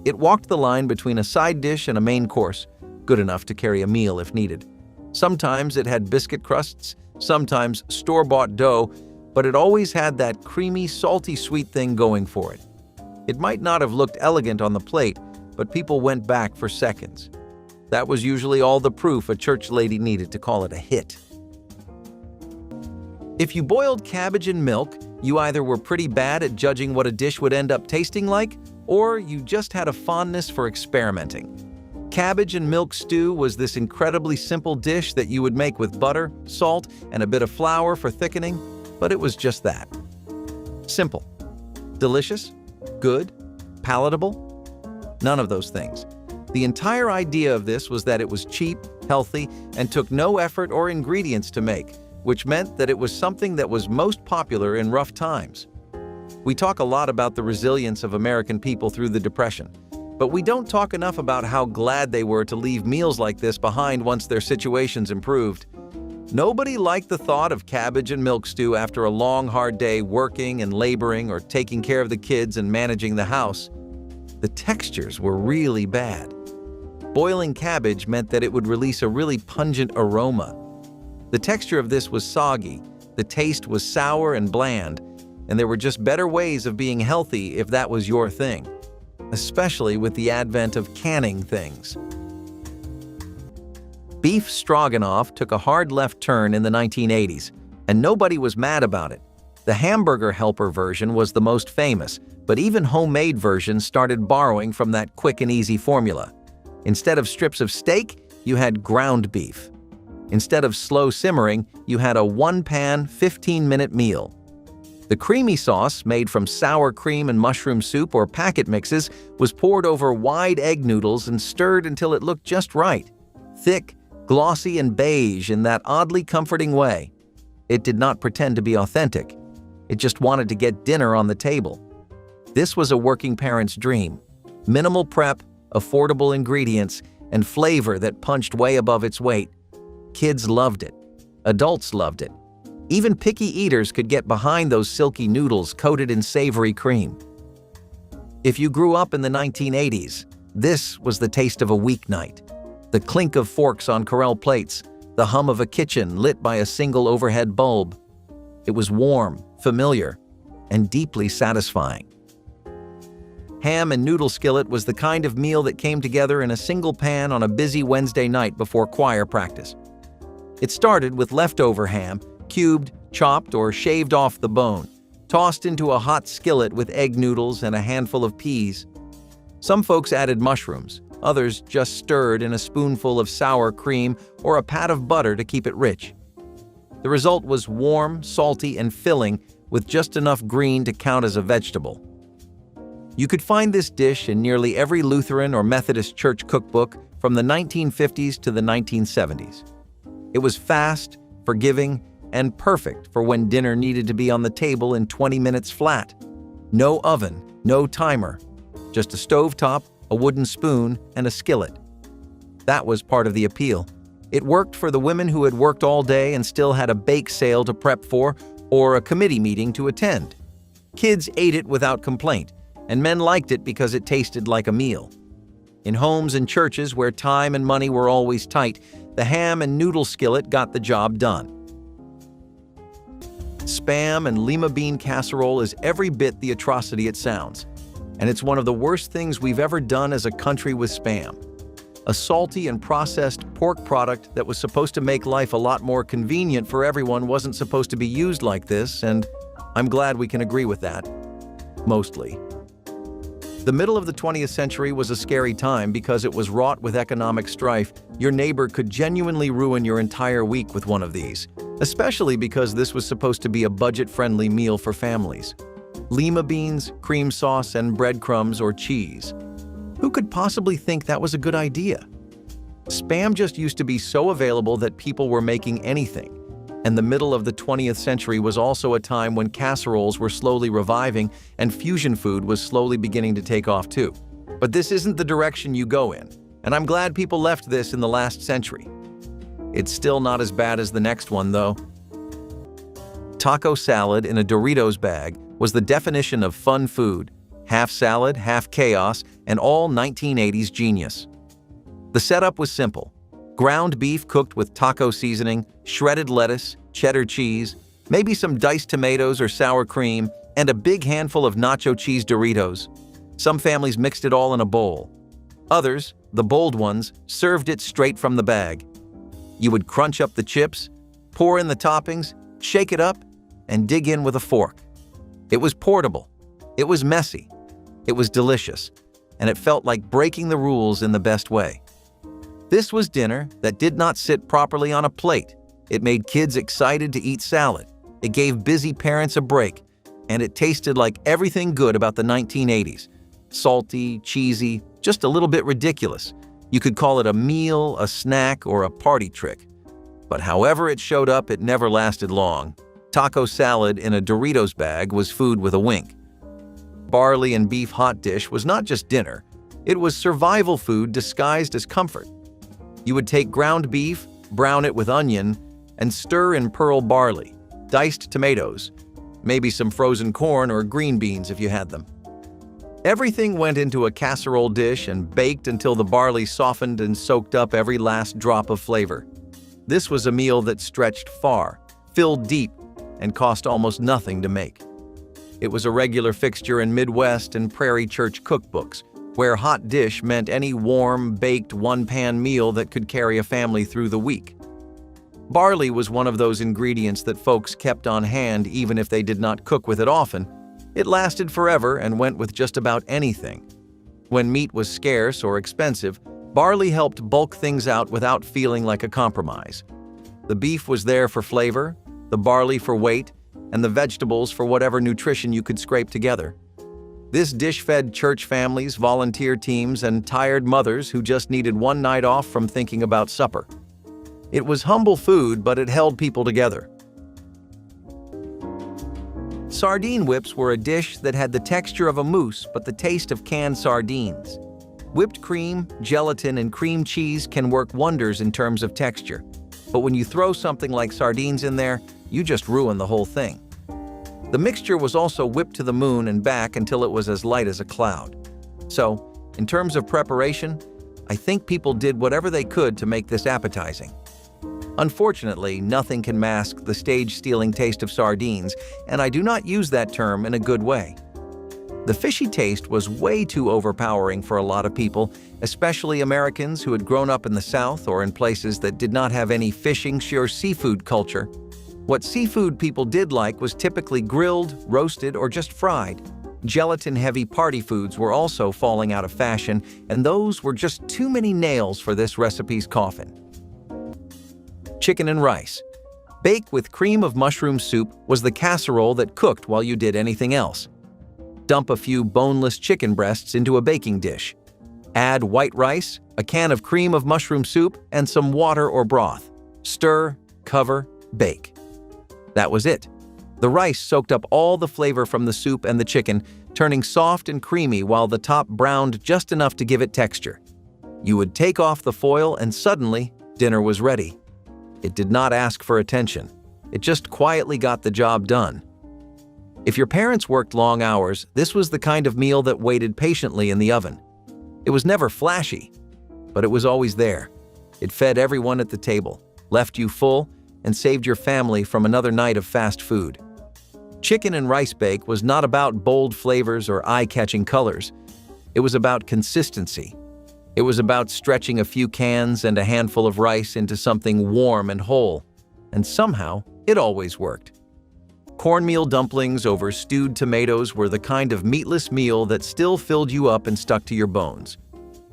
It walked the line between a side dish and a main course, good enough to carry a meal if needed. Sometimes it had biscuit crusts, sometimes store-bought dough, but it always had that creamy, salty sweet thing going for it. It might not have looked elegant on the plate, but people went back for seconds. That was usually all the proof a church lady needed to call it a hit. If you boiled cabbage in milk, you either were pretty bad at judging what a dish would end up tasting like, or you just had a fondness for experimenting. Cabbage and milk stew was this incredibly simple dish that you would make with butter, salt, and a bit of flour for thickening, but it was just that. Simple. Delicious? Good? Palatable? None of those things. The entire idea of this was that it was cheap, healthy, and took no effort or ingredients to make, which meant that it was something that was most popular in rough times. We talk a lot about the resilience of American people through the Depression, but we don't talk enough about how glad they were to leave meals like this behind once their situations improved. Nobody liked the thought of cabbage and milk stew after a long, hard day working and laboring or taking care of the kids and managing the house. The textures were really bad. Boiling cabbage meant that it would release a really pungent aroma. The texture of this was soggy, the taste was sour and bland, and there were just better ways of being healthy if that was your thing, especially with the advent of canning things. Beef stroganoff took a hard left turn in the 1980s, and nobody was mad about it. The hamburger helper version was the most famous, but even homemade versions started borrowing from that quick and easy formula. Instead of strips of steak, you had ground beef. Instead of slow simmering, you had a one-pan, 15-minute meal. The creamy sauce, made from sour cream and mushroom soup or packet mixes, was poured over wide egg noodles and stirred until it looked just right. Thick, glossy, and beige in that oddly comforting way. It did not pretend to be authentic. It just wanted to get dinner on the table. This was a working parent's dream. Minimal prep, affordable ingredients, and flavor that punched way above its weight. Kids loved it. Adults loved it. Even picky eaters could get behind those silky noodles coated in savory cream. If you grew up in the 1980s, this was the taste of a weeknight. The clink of forks on Corelle plates, the hum of a kitchen lit by a single overhead bulb. It was warm, familiar, and deeply satisfying. Ham and noodle skillet was the kind of meal that came together in a single pan on a busy Wednesday night before choir practice. It started with leftover ham, cubed, chopped, or shaved off the bone, tossed into a hot skillet with egg noodles and a handful of peas. Some folks added mushrooms, others just stirred in a spoonful of sour cream or a pat of butter to keep it rich. The result was warm, salty, and filling with just enough green to count as a vegetable. You could find this dish in nearly every Lutheran or Methodist church cookbook from the 1950s to the 1970s. It was fast, forgiving, and perfect for when dinner needed to be on the table in 20 minutes flat. No oven, no timer, just a stovetop, a wooden spoon, and a skillet. That was part of the appeal. It worked for the women who had worked all day and still had a bake sale to prep for or a committee meeting to attend. Kids ate it without complaint, and men liked it because it tasted like a meal. In homes and churches where time and money were always tight, the ham and noodle skillet got the job done. Spam and lima bean casserole is every bit the atrocity it sounds, and it's one of the worst things we've ever done as a country with Spam. A salty and processed pork product that was supposed to make life a lot more convenient for everyone wasn't supposed to be used like this, and I'm glad we can agree with that. Mostly. The middle of the 20th century was a scary time because it was wrought with economic strife. Your neighbor could genuinely ruin your entire week with one of these, especially because this was supposed to be a budget-friendly meal for families. Lima beans, cream sauce, and breadcrumbs or cheese. Who could possibly think that was a good idea? Spam just used to be so available that people were making anything. And the middle of the 20th century was also a time when casseroles were slowly reviving and fusion food was slowly beginning to take off too. But this isn't the direction you go in, and I'm glad people left this in the last century. It's still not as bad as the next one, though. Taco salad in a Doritos bag was the definition of fun food, half salad, half chaos, and all 1980s genius. The setup was simple. Ground beef cooked with taco seasoning, shredded lettuce, cheddar cheese, maybe some diced tomatoes or sour cream, and a big handful of nacho cheese Doritos. Some families mixed it all in a bowl. Others, the bold ones, served it straight from the bag. You would crunch up the chips, pour in the toppings, shake it up, and dig in with a fork. It was portable. It was messy. It was delicious. And it felt like breaking the rules in the best way. This was dinner that did not sit properly on a plate. It made kids excited to eat salad. It gave busy parents a break. And it tasted like everything good about the 1980s. Salty, cheesy, just a little bit ridiculous. You could call it a meal, a snack, or a party trick. But however it showed up, it never lasted long. Taco salad in a Doritos bag was food with a wink. Barley and beef hot dish was not just dinner. It was survival food disguised as comfort. You would take ground beef, brown it with onion, and stir in pearl barley, diced tomatoes, maybe some frozen corn or green beans if you had them. Everything went into a casserole dish and baked until the barley softened and soaked up every last drop of flavor. This was a meal that stretched far, filled deep, and cost almost nothing to make. It was a regular fixture in Midwest and Prairie Church cookbooks, where hot dish meant any warm, baked, one-pan meal that could carry a family through the week. Barley was one of those ingredients that folks kept on hand even if they did not cook with it often. It lasted forever and went with just about anything. When meat was scarce or expensive, barley helped bulk things out without feeling like a compromise. The beef was there for flavor, the barley for weight, and the vegetables for whatever nutrition you could scrape together. This dish fed church families, volunteer teams, and tired mothers who just needed one night off from thinking about supper. It was humble food, but it held people together. Sardine whips were a dish that had the texture of a mousse but the taste of canned sardines. Whipped cream, gelatin, and cream cheese can work wonders in terms of texture, but when you throw something like sardines in there, you just ruin the whole thing. The mixture was also whipped to the moon and back until it was as light as a cloud. So, in terms of preparation, I think people did whatever they could to make this appetizing. Unfortunately, nothing can mask the stage-stealing taste of sardines, and I do not use that term in a good way. The fishy taste was way too overpowering for a lot of people, especially Americans who had grown up in the South or in places that did not have any fishing or seafood culture. What seafood people did like was typically grilled, roasted, or just fried. Gelatin-heavy party foods were also falling out of fashion, and those were just too many nails for this recipe's coffin. Chicken and rice. Bake with cream of mushroom soup was the casserole that cooked while you did anything else. Dump a few boneless chicken breasts into a baking dish. Add white rice, a can of cream of mushroom soup, and some water or broth. Stir, cover, bake. That was it. The rice soaked up all the flavor from the soup and the chicken, turning soft and creamy while the top browned just enough to give it texture. You would take off the foil and suddenly, dinner was ready. It did not ask for attention. It just quietly got the job done. If your parents worked long hours, this was the kind of meal that waited patiently in the oven. It was never flashy, but it was always there. It fed everyone at the table, left you full, and saved your family from another night of fast food. Chicken and rice bake was not about bold flavors or eye-catching colors. It was about consistency. It was about stretching a few cans and a handful of rice into something warm and whole. And somehow, it always worked. Cornmeal dumplings over stewed tomatoes were the kind of meatless meal that still filled you up and stuck to your bones.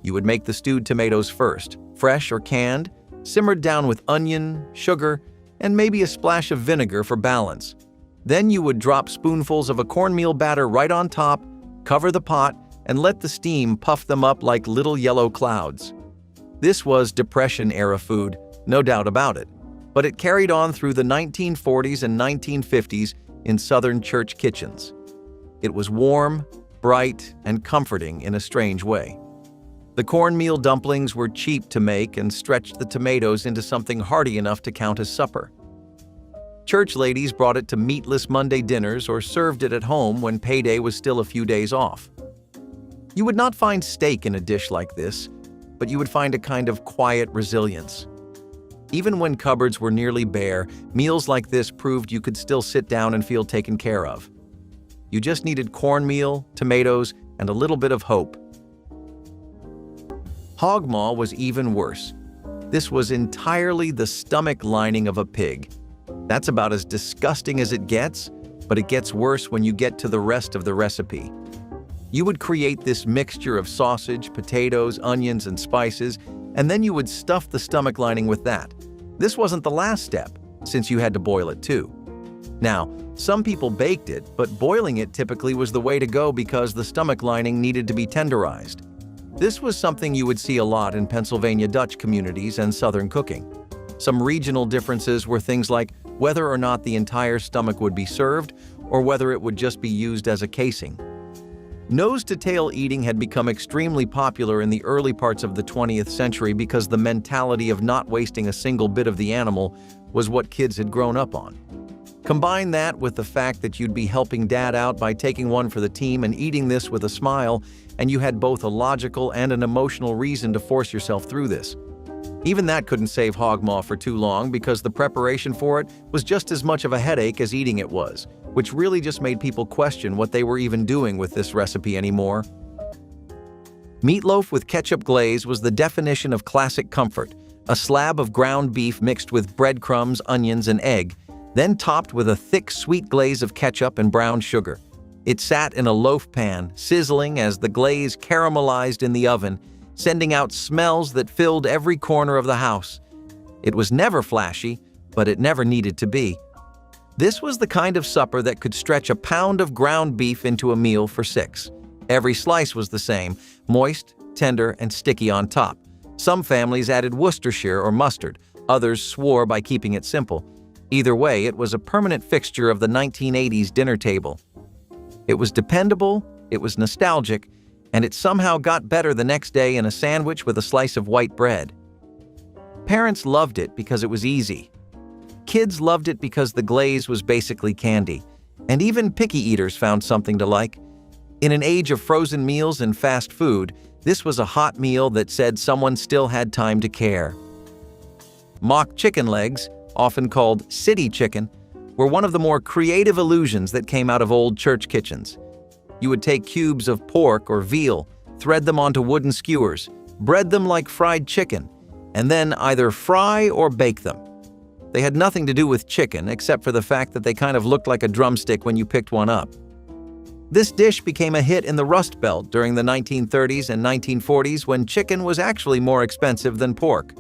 You would make the stewed tomatoes first, fresh or canned, simmered down with onion, sugar, and maybe a splash of vinegar for balance. Then you would drop spoonfuls of a cornmeal batter right on top, cover the pot, and let the steam puff them up like little yellow clouds. This was Depression-era food, no doubt about it, but it carried on through the 1940s and 1950s in Southern church kitchens. It was warm, bright, and comforting in a strange way. The cornmeal dumplings were cheap to make and stretched the tomatoes into something hearty enough to count as supper. Church ladies brought it to meatless Monday dinners or served it at home when payday was still a few days off. You would not find steak in a dish like this, but you would find a kind of quiet resilience. Even when cupboards were nearly bare, meals like this proved you could still sit down and feel taken care of. You just needed cornmeal, tomatoes, and a little bit of hope. Hog maw was even worse. This was entirely the stomach lining of a pig. That's about as disgusting as it gets, but it gets worse when you get to the rest of the recipe. You would create this mixture of sausage, potatoes, onions, and spices, and then you would stuff the stomach lining with that. This wasn't the last step, since you had to boil it too. Now, some people baked it, but boiling it typically was the way to go because the stomach lining needed to be tenderized. This was something you would see a lot in Pennsylvania Dutch communities and Southern cooking. Some regional differences were things like whether or not the entire stomach would be served or whether it would just be used as a casing. Nose-to-tail eating had become extremely popular in the early parts of the 20th century because the mentality of not wasting a single bit of the animal was what kids had grown up on. Combine that with the fact that you'd be helping Dad out by taking one for the team and eating this with a smile, and you had both a logical and an emotional reason to force yourself through this. Even that couldn't save hog maw for too long because the preparation for it was just as much of a headache as eating it was, which really just made people question what they were even doing with this recipe anymore. Meatloaf with ketchup glaze was the definition of classic comfort, a slab of ground beef mixed with breadcrumbs, onions, and egg, then topped with a thick sweet glaze of ketchup and brown sugar. It sat in a loaf pan, sizzling as the glaze caramelized in the oven, sending out smells that filled every corner of the house. It was never flashy, but it never needed to be. This was the kind of supper that could stretch a pound of ground beef into a meal for 6. Every slice was the same, moist, tender, and sticky on top. Some families added Worcestershire or mustard, others swore by keeping it simple. Either way, it was a permanent fixture of the 1980s dinner table. It was dependable, it was nostalgic, and it somehow got better the next day in a sandwich with a slice of white bread. Parents loved it because it was easy. Kids loved it because the glaze was basically candy, and even picky eaters found something to like. In an age of frozen meals and fast food, this was a hot meal that said someone still had time to care. Mock chicken legs, often called city chicken, were one of the more creative illusions that came out of old church kitchens. You would take cubes of pork or veal, thread them onto wooden skewers, bread them like fried chicken, and then either fry or bake them. They had nothing to do with chicken except for the fact that they kind of looked like a drumstick when you picked one up. This dish became a hit in the Rust Belt during the 1930s and 1940s when chicken was actually more expensive than pork.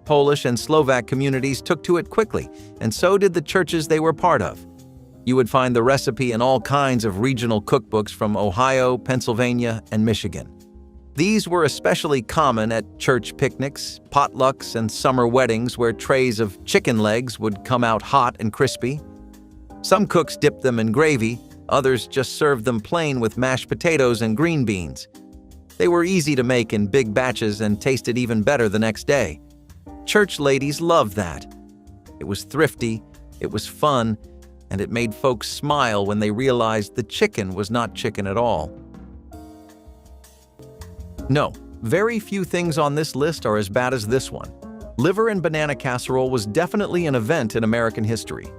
Polish and Slovak communities took to it quickly, and so did the churches they were part of. You would find the recipe in all kinds of regional cookbooks from Ohio, Pennsylvania, and Michigan. These were especially common at church picnics, potlucks, and summer weddings where trays of chicken legs would come out hot and crispy. Some cooks dipped them in gravy, others just served them plain with mashed potatoes and green beans. They were easy to make in big batches and tasted even better the next day. Church ladies loved that. It was thrifty, it was fun, and it made folks smile when they realized the chicken was not chicken at all. No, very few things on this list are as bad as this one. Liver and banana casserole was definitely an event in American history.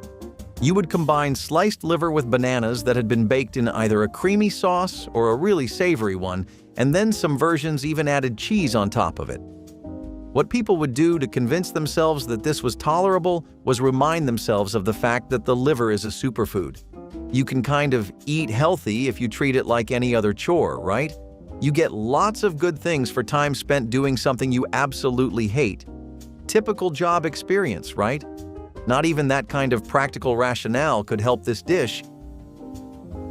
You would combine sliced liver with bananas that had been baked in either a creamy sauce or a really savory one, and then some versions even added cheese on top of it. What people would do to convince themselves that this was tolerable was remind themselves of the fact that the liver is a superfood. You can kind of eat healthy if you treat it like any other chore, right? You get lots of good things for time spent doing something you absolutely hate. Typical job experience, right? Not even that kind of practical rationale could help this dish.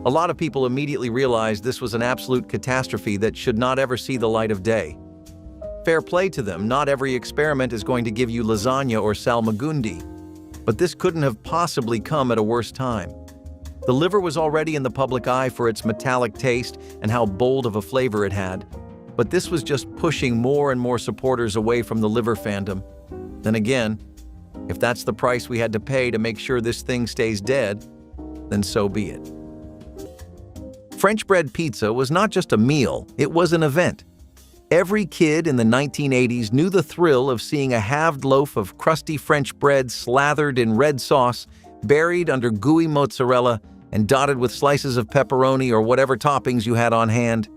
A lot of people immediately realized this was an absolute catastrophe that should not ever see the light of day. Fair play to them, not every experiment is going to give you lasagna or salmagundi, but this couldn't have possibly come at a worse time. The liver was already in the public eye for its metallic taste and how bold of a flavor it had, but this was just pushing more and more supporters away from the liver fandom. Then again, if that's the price we had to pay to make sure this thing stays dead, then so be it. French bread pizza was not just a meal, it was an event. Every kid in the 1980s knew the thrill of seeing a halved loaf of crusty French bread slathered in red sauce, buried under gooey mozzarella, and dotted with slices of pepperoni or whatever toppings you had on hand.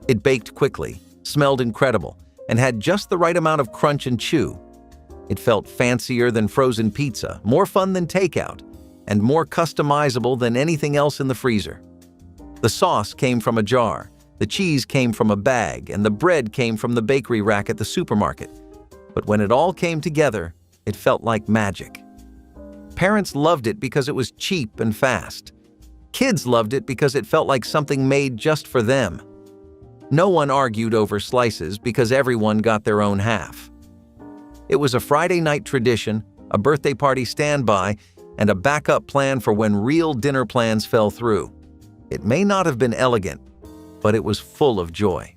It baked quickly, smelled incredible, and had just the right amount of crunch and chew. It felt fancier than frozen pizza, more fun than takeout, and more customizable than anything else in the freezer. The sauce came from a jar, the cheese came from a bag, and the bread came from the bakery rack at the supermarket. But when it all came together, it felt like magic. Parents loved it because it was cheap and fast. Kids loved it because it felt like something made just for them. No one argued over slices because everyone got their own half. It was a Friday night tradition, a birthday party standby, and a backup plan for when real dinner plans fell through. It may not have been elegant, but it was full of joy.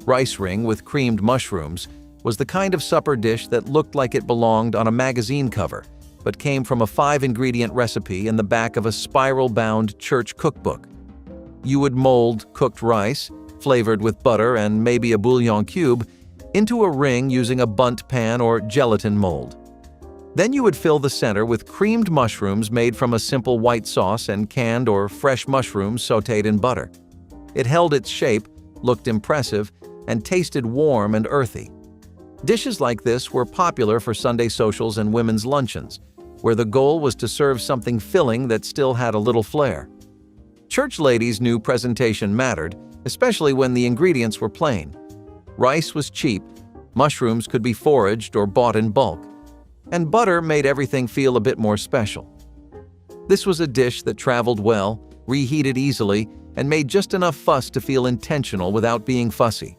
Rice ring with creamed mushrooms was the kind of supper dish that looked like it belonged on a magazine cover, but came from a 5-ingredient recipe in the back of a spiral-bound church cookbook. You would mold cooked rice, flavored with butter and maybe a bouillon cube, into a ring using a bundt pan or gelatin mold. Then you would fill the center with creamed mushrooms made from a simple white sauce and canned or fresh mushrooms sautéed in butter. It held its shape, looked impressive, and tasted warm and earthy. Dishes like this were popular for Sunday socials and women's luncheons, where the goal was to serve something filling that still had a little flair. Church ladies knew presentation mattered, especially when the ingredients were plain. Rice was cheap, mushrooms could be foraged or bought in bulk, and butter made everything feel a bit more special. This was a dish that traveled well, reheated easily, and made just enough fuss to feel intentional without being fussy.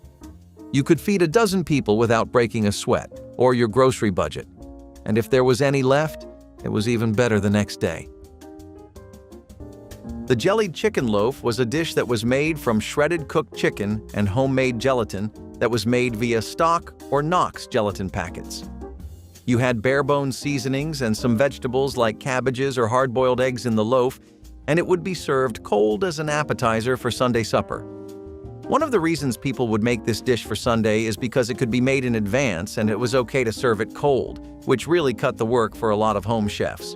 You could feed a dozen people without breaking a sweat, or your grocery budget. And if there was any left, it was even better the next day. The jellied chicken loaf was a dish that was made from shredded cooked chicken and homemade gelatin that was made via stock or Knox gelatin packets. You had bare-bones seasonings and some vegetables like cabbages or hard-boiled eggs in the loaf, and it would be served cold as an appetizer for Sunday supper. One of the reasons people would make this dish for Sunday is because it could be made in advance and it was okay to serve it cold, which really cut the work for a lot of home chefs.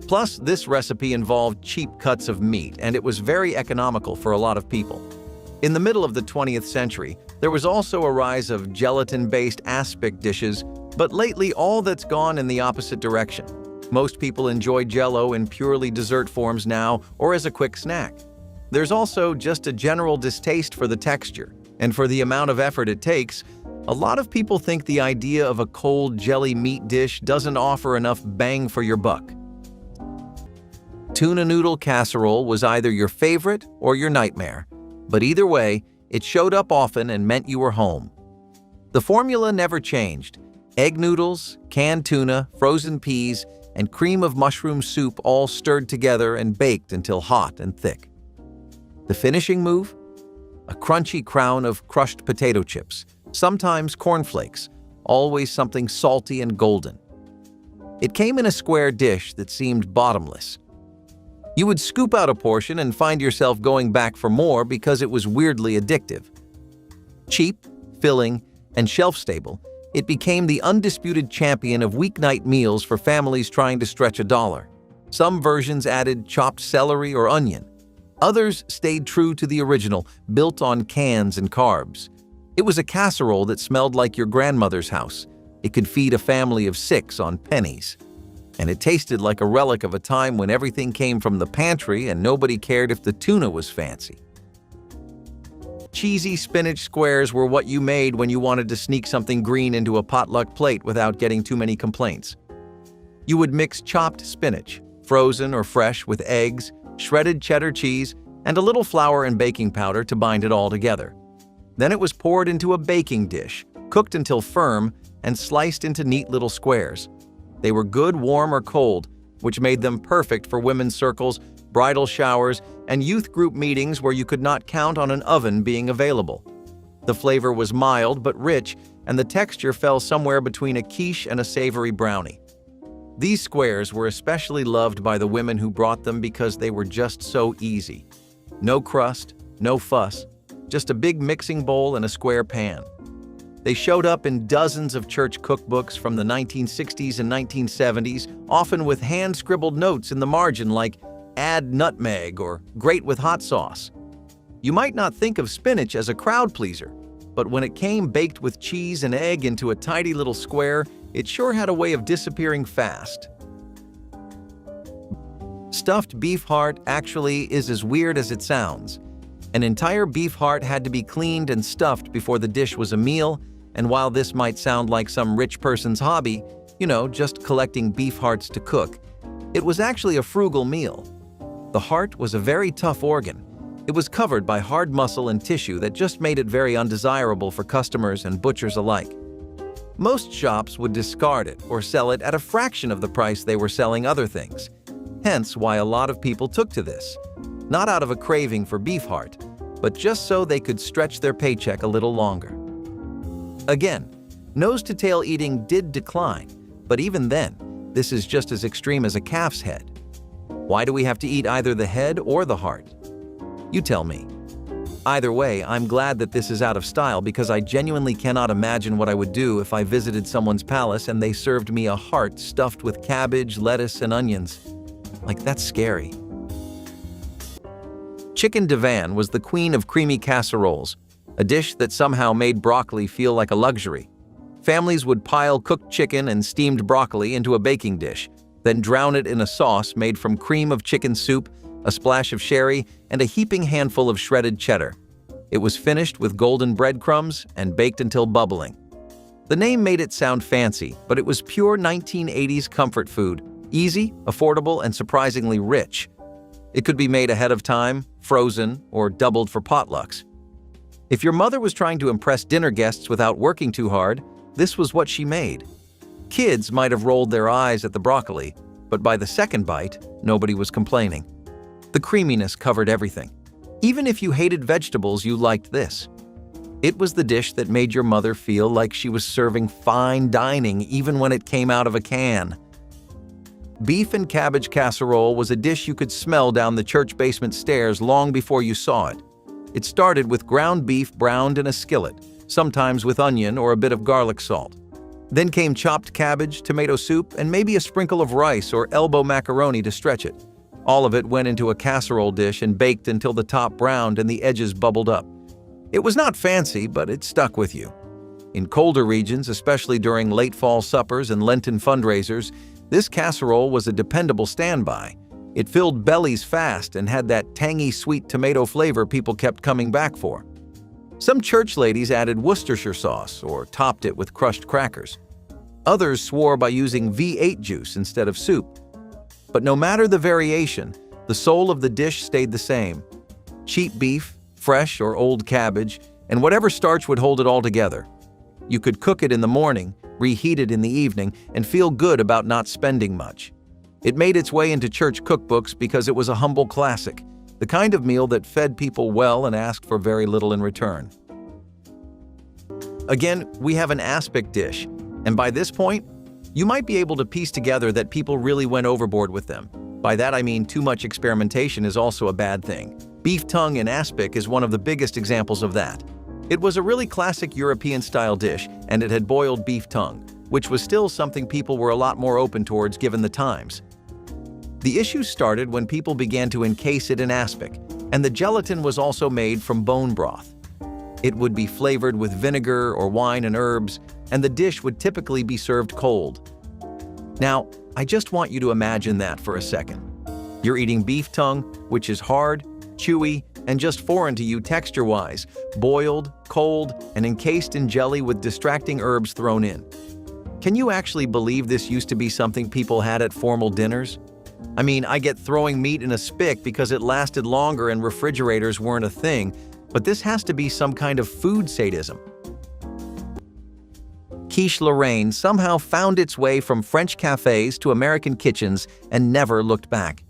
Plus, this recipe involved cheap cuts of meat, and it was very economical for a lot of people. In the middle of the 20th century, there was also a rise of gelatin-based aspic dishes, but lately all that's gone in the opposite direction. Most people enjoy Jell-O in purely dessert forms now or as a quick snack. There's also just a general distaste for the texture, and for the amount of effort it takes, a lot of people think the idea of a cold jelly meat dish doesn't offer enough bang for your buck. Tuna noodle casserole was either your favorite or your nightmare, but either way, it showed up often and meant you were home. The formula never changed. Egg noodles, canned tuna, frozen peas, and cream of mushroom soup all stirred together and baked until hot and thick. The finishing move? A crunchy crown of crushed potato chips, sometimes cornflakes, always something salty and golden. It came in a square dish that seemed bottomless. You would scoop out a portion and find yourself going back for more because it was weirdly addictive. Cheap, filling, and shelf-stable, it became the undisputed champion of weeknight meals for families trying to stretch $1. Some versions added chopped celery or onion. Others stayed true to the original, built on cans and carbs. It was a casserole that smelled like your grandmother's house. It could feed a family of 6 on pennies. And it tasted like a relic of a time when everything came from the pantry and nobody cared if the tuna was fancy. Cheesy spinach squares were what you made when you wanted to sneak something green into a potluck plate without getting too many complaints. You would mix chopped spinach, frozen or fresh, with eggs, shredded cheddar cheese, and a little flour and baking powder to bind it all together. Then it was poured into a baking dish, cooked until firm, and sliced into neat little squares. They were good warm or cold, which made them perfect for women's circles, bridal showers, and youth group meetings where you could not count on an oven being available. The flavor was mild but rich, and the texture fell somewhere between a quiche and a savory brownie. These squares were especially loved by the women who brought them because they were just so easy. No crust, no fuss, just a big mixing bowl and a square pan. They showed up in dozens of church cookbooks from the 1960s and 1970s, often with hand-scribbled notes in the margin like "add nutmeg" or "great with hot sauce." You might not think of spinach as a crowd pleaser, but when it came baked with cheese and egg into a tidy little square, it sure had a way of disappearing fast. Stuffed beef heart actually is as weird as it sounds. An entire beef heart had to be cleaned and stuffed before the dish was a meal, and while this might sound like some rich person's hobby, just collecting beef hearts to cook, it was actually a frugal meal. The heart was a very tough organ. It was covered by hard muscle and tissue that just made it very undesirable for customers and butchers alike. Most shops would discard it or sell it at a fraction of the price they were selling other things. Hence why a lot of people took to this, not out of a craving for beef heart, but just so they could stretch their paycheck a little longer. Again, nose-to-tail eating did decline, but even then, this is just as extreme as a calf's head. Why do we have to eat either the head or the heart? You tell me. Either way, I'm glad that this is out of style because I genuinely cannot imagine what I would do if I visited someone's palace and they served me a heart stuffed with cabbage, lettuce, and onions. Like, that's scary. Chicken tavern was the queen of creamy casseroles, a dish that somehow made broccoli feel like a luxury. Families would pile cooked chicken and steamed broccoli into a baking dish, then drown it in a sauce made from cream of chicken soup, a splash of sherry, and a heaping handful of shredded cheddar. It was finished with golden breadcrumbs and baked until bubbling. The name made it sound fancy, but it was pure 1980s comfort food, easy, affordable, and surprisingly rich. It could be made ahead of time, frozen, or doubled for potlucks. If your mother was trying to impress dinner guests without working too hard, this was what she made. Kids might have rolled their eyes at the broccoli, but by the second bite, nobody was complaining. The creaminess covered everything. Even if you hated vegetables, you liked this. It was the dish that made your mother feel like she was serving fine dining even when it came out of a can. Beef and cabbage casserole was a dish you could smell down the church basement stairs long before you saw it. It started with ground beef browned in a skillet, sometimes with onion or a bit of garlic salt. Then came chopped cabbage, tomato soup, and maybe a sprinkle of rice or elbow macaroni to stretch it. All of it went into a casserole dish and baked until the top browned and the edges bubbled up. It was not fancy, but it stuck with you. In colder regions, especially during late fall suppers and Lenten fundraisers, this casserole was a dependable standby. It filled bellies fast and had that tangy sweet tomato flavor people kept coming back for. Some church ladies added Worcestershire sauce or topped it with crushed crackers. Others swore by using V8 juice instead of soup. But no matter the variation, the soul of the dish stayed the same. Cheap beef, fresh or old cabbage, and whatever starch would hold it all together. You could cook it in the morning, reheat it in the evening, and feel good about not spending much. It made its way into church cookbooks because it was a humble classic, the kind of meal that fed people well and asked for very little in return. Again, we have an aspic dish, and by this point, you might be able to piece together that people really went overboard with them. By that I mean too much experimentation is also a bad thing. Beef tongue in aspic is one of the biggest examples of that. It was a really classic European-style dish, and it had boiled beef tongue, which was still something people were a lot more open towards given the times. The issue started when people began to encase it in aspic, and the gelatin was also made from bone broth. It would be flavored with vinegar or wine and herbs, and the dish would typically be served cold. Now, I just want you to imagine that for a second. You're eating beef tongue, which is hard, chewy, and just foreign to you texture-wise, boiled, cold, and encased in jelly with distracting herbs thrown in. Can you actually believe this used to be something people had at formal dinners? I mean, I get throwing meat in a spick because it lasted longer and refrigerators weren't a thing, but this has to be some kind of food sadism. Quiche Lorraine somehow found its way from French cafes to American kitchens and never looked back.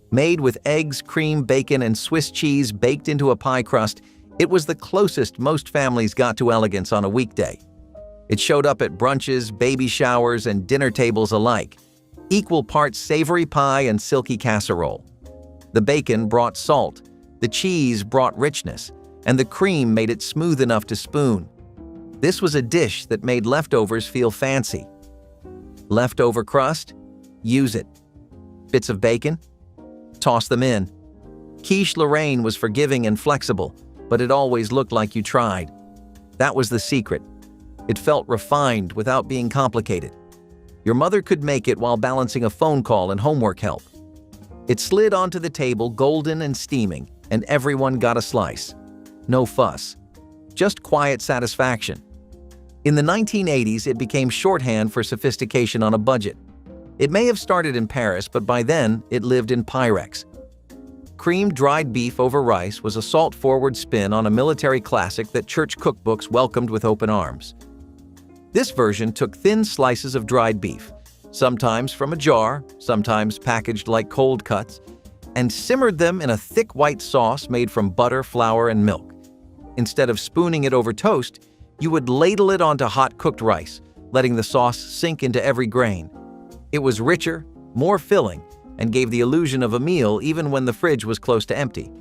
Made with eggs, cream, bacon, and Swiss cheese baked into a pie crust, it was the closest most families got to elegance on a weekday. It showed up at brunches, baby showers, and dinner tables alike. Equal parts savory pie and silky casserole. The bacon brought salt, the cheese brought richness, and the cream made it smooth enough to spoon. This was a dish that made leftovers feel fancy. Leftover crust? Use it. Bits of bacon? Toss them in. Quiche Lorraine was forgiving and flexible, but it always looked like you tried. That was the secret. It felt refined without being complicated. Your mother could make it while balancing a phone call and homework help. It slid onto the table golden and steaming, and everyone got a slice. No fuss. Just quiet satisfaction. In the 1980s, it became shorthand for sophistication on a budget. It may have started in Paris, but by then, it lived in Pyrex. Creamed dried beef over rice was a salt-forward spin on a military classic that church cookbooks welcomed with open arms. This version took thin slices of dried beef, sometimes from a jar, sometimes packaged like cold cuts, and simmered them in a thick white sauce made from butter, flour, and milk. Instead of spooning it over toast, you would ladle it onto hot cooked rice, letting the sauce sink into every grain. It was richer, more filling, and gave the illusion of a meal even when the fridge was close to empty.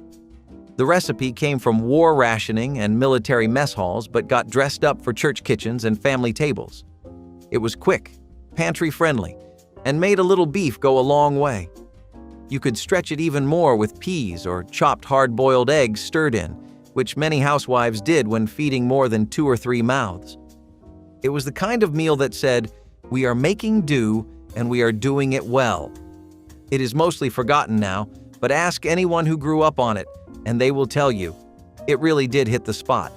The recipe came from war rationing and military mess halls but got dressed up for church kitchens and family tables. It was quick, pantry-friendly, and made a little beef go a long way. You could stretch it even more with peas or chopped hard-boiled eggs stirred in, which many housewives did when feeding more than 2 or 3 mouths. It was the kind of meal that said, "We are making do, and we are doing it well." It is mostly forgotten now, but ask anyone who grew up on it, and they will tell you, it really did hit the spot.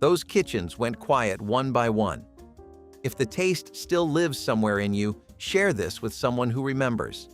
Those kitchens went quiet one by one. If the taste still lives somewhere in you, share this with someone who remembers.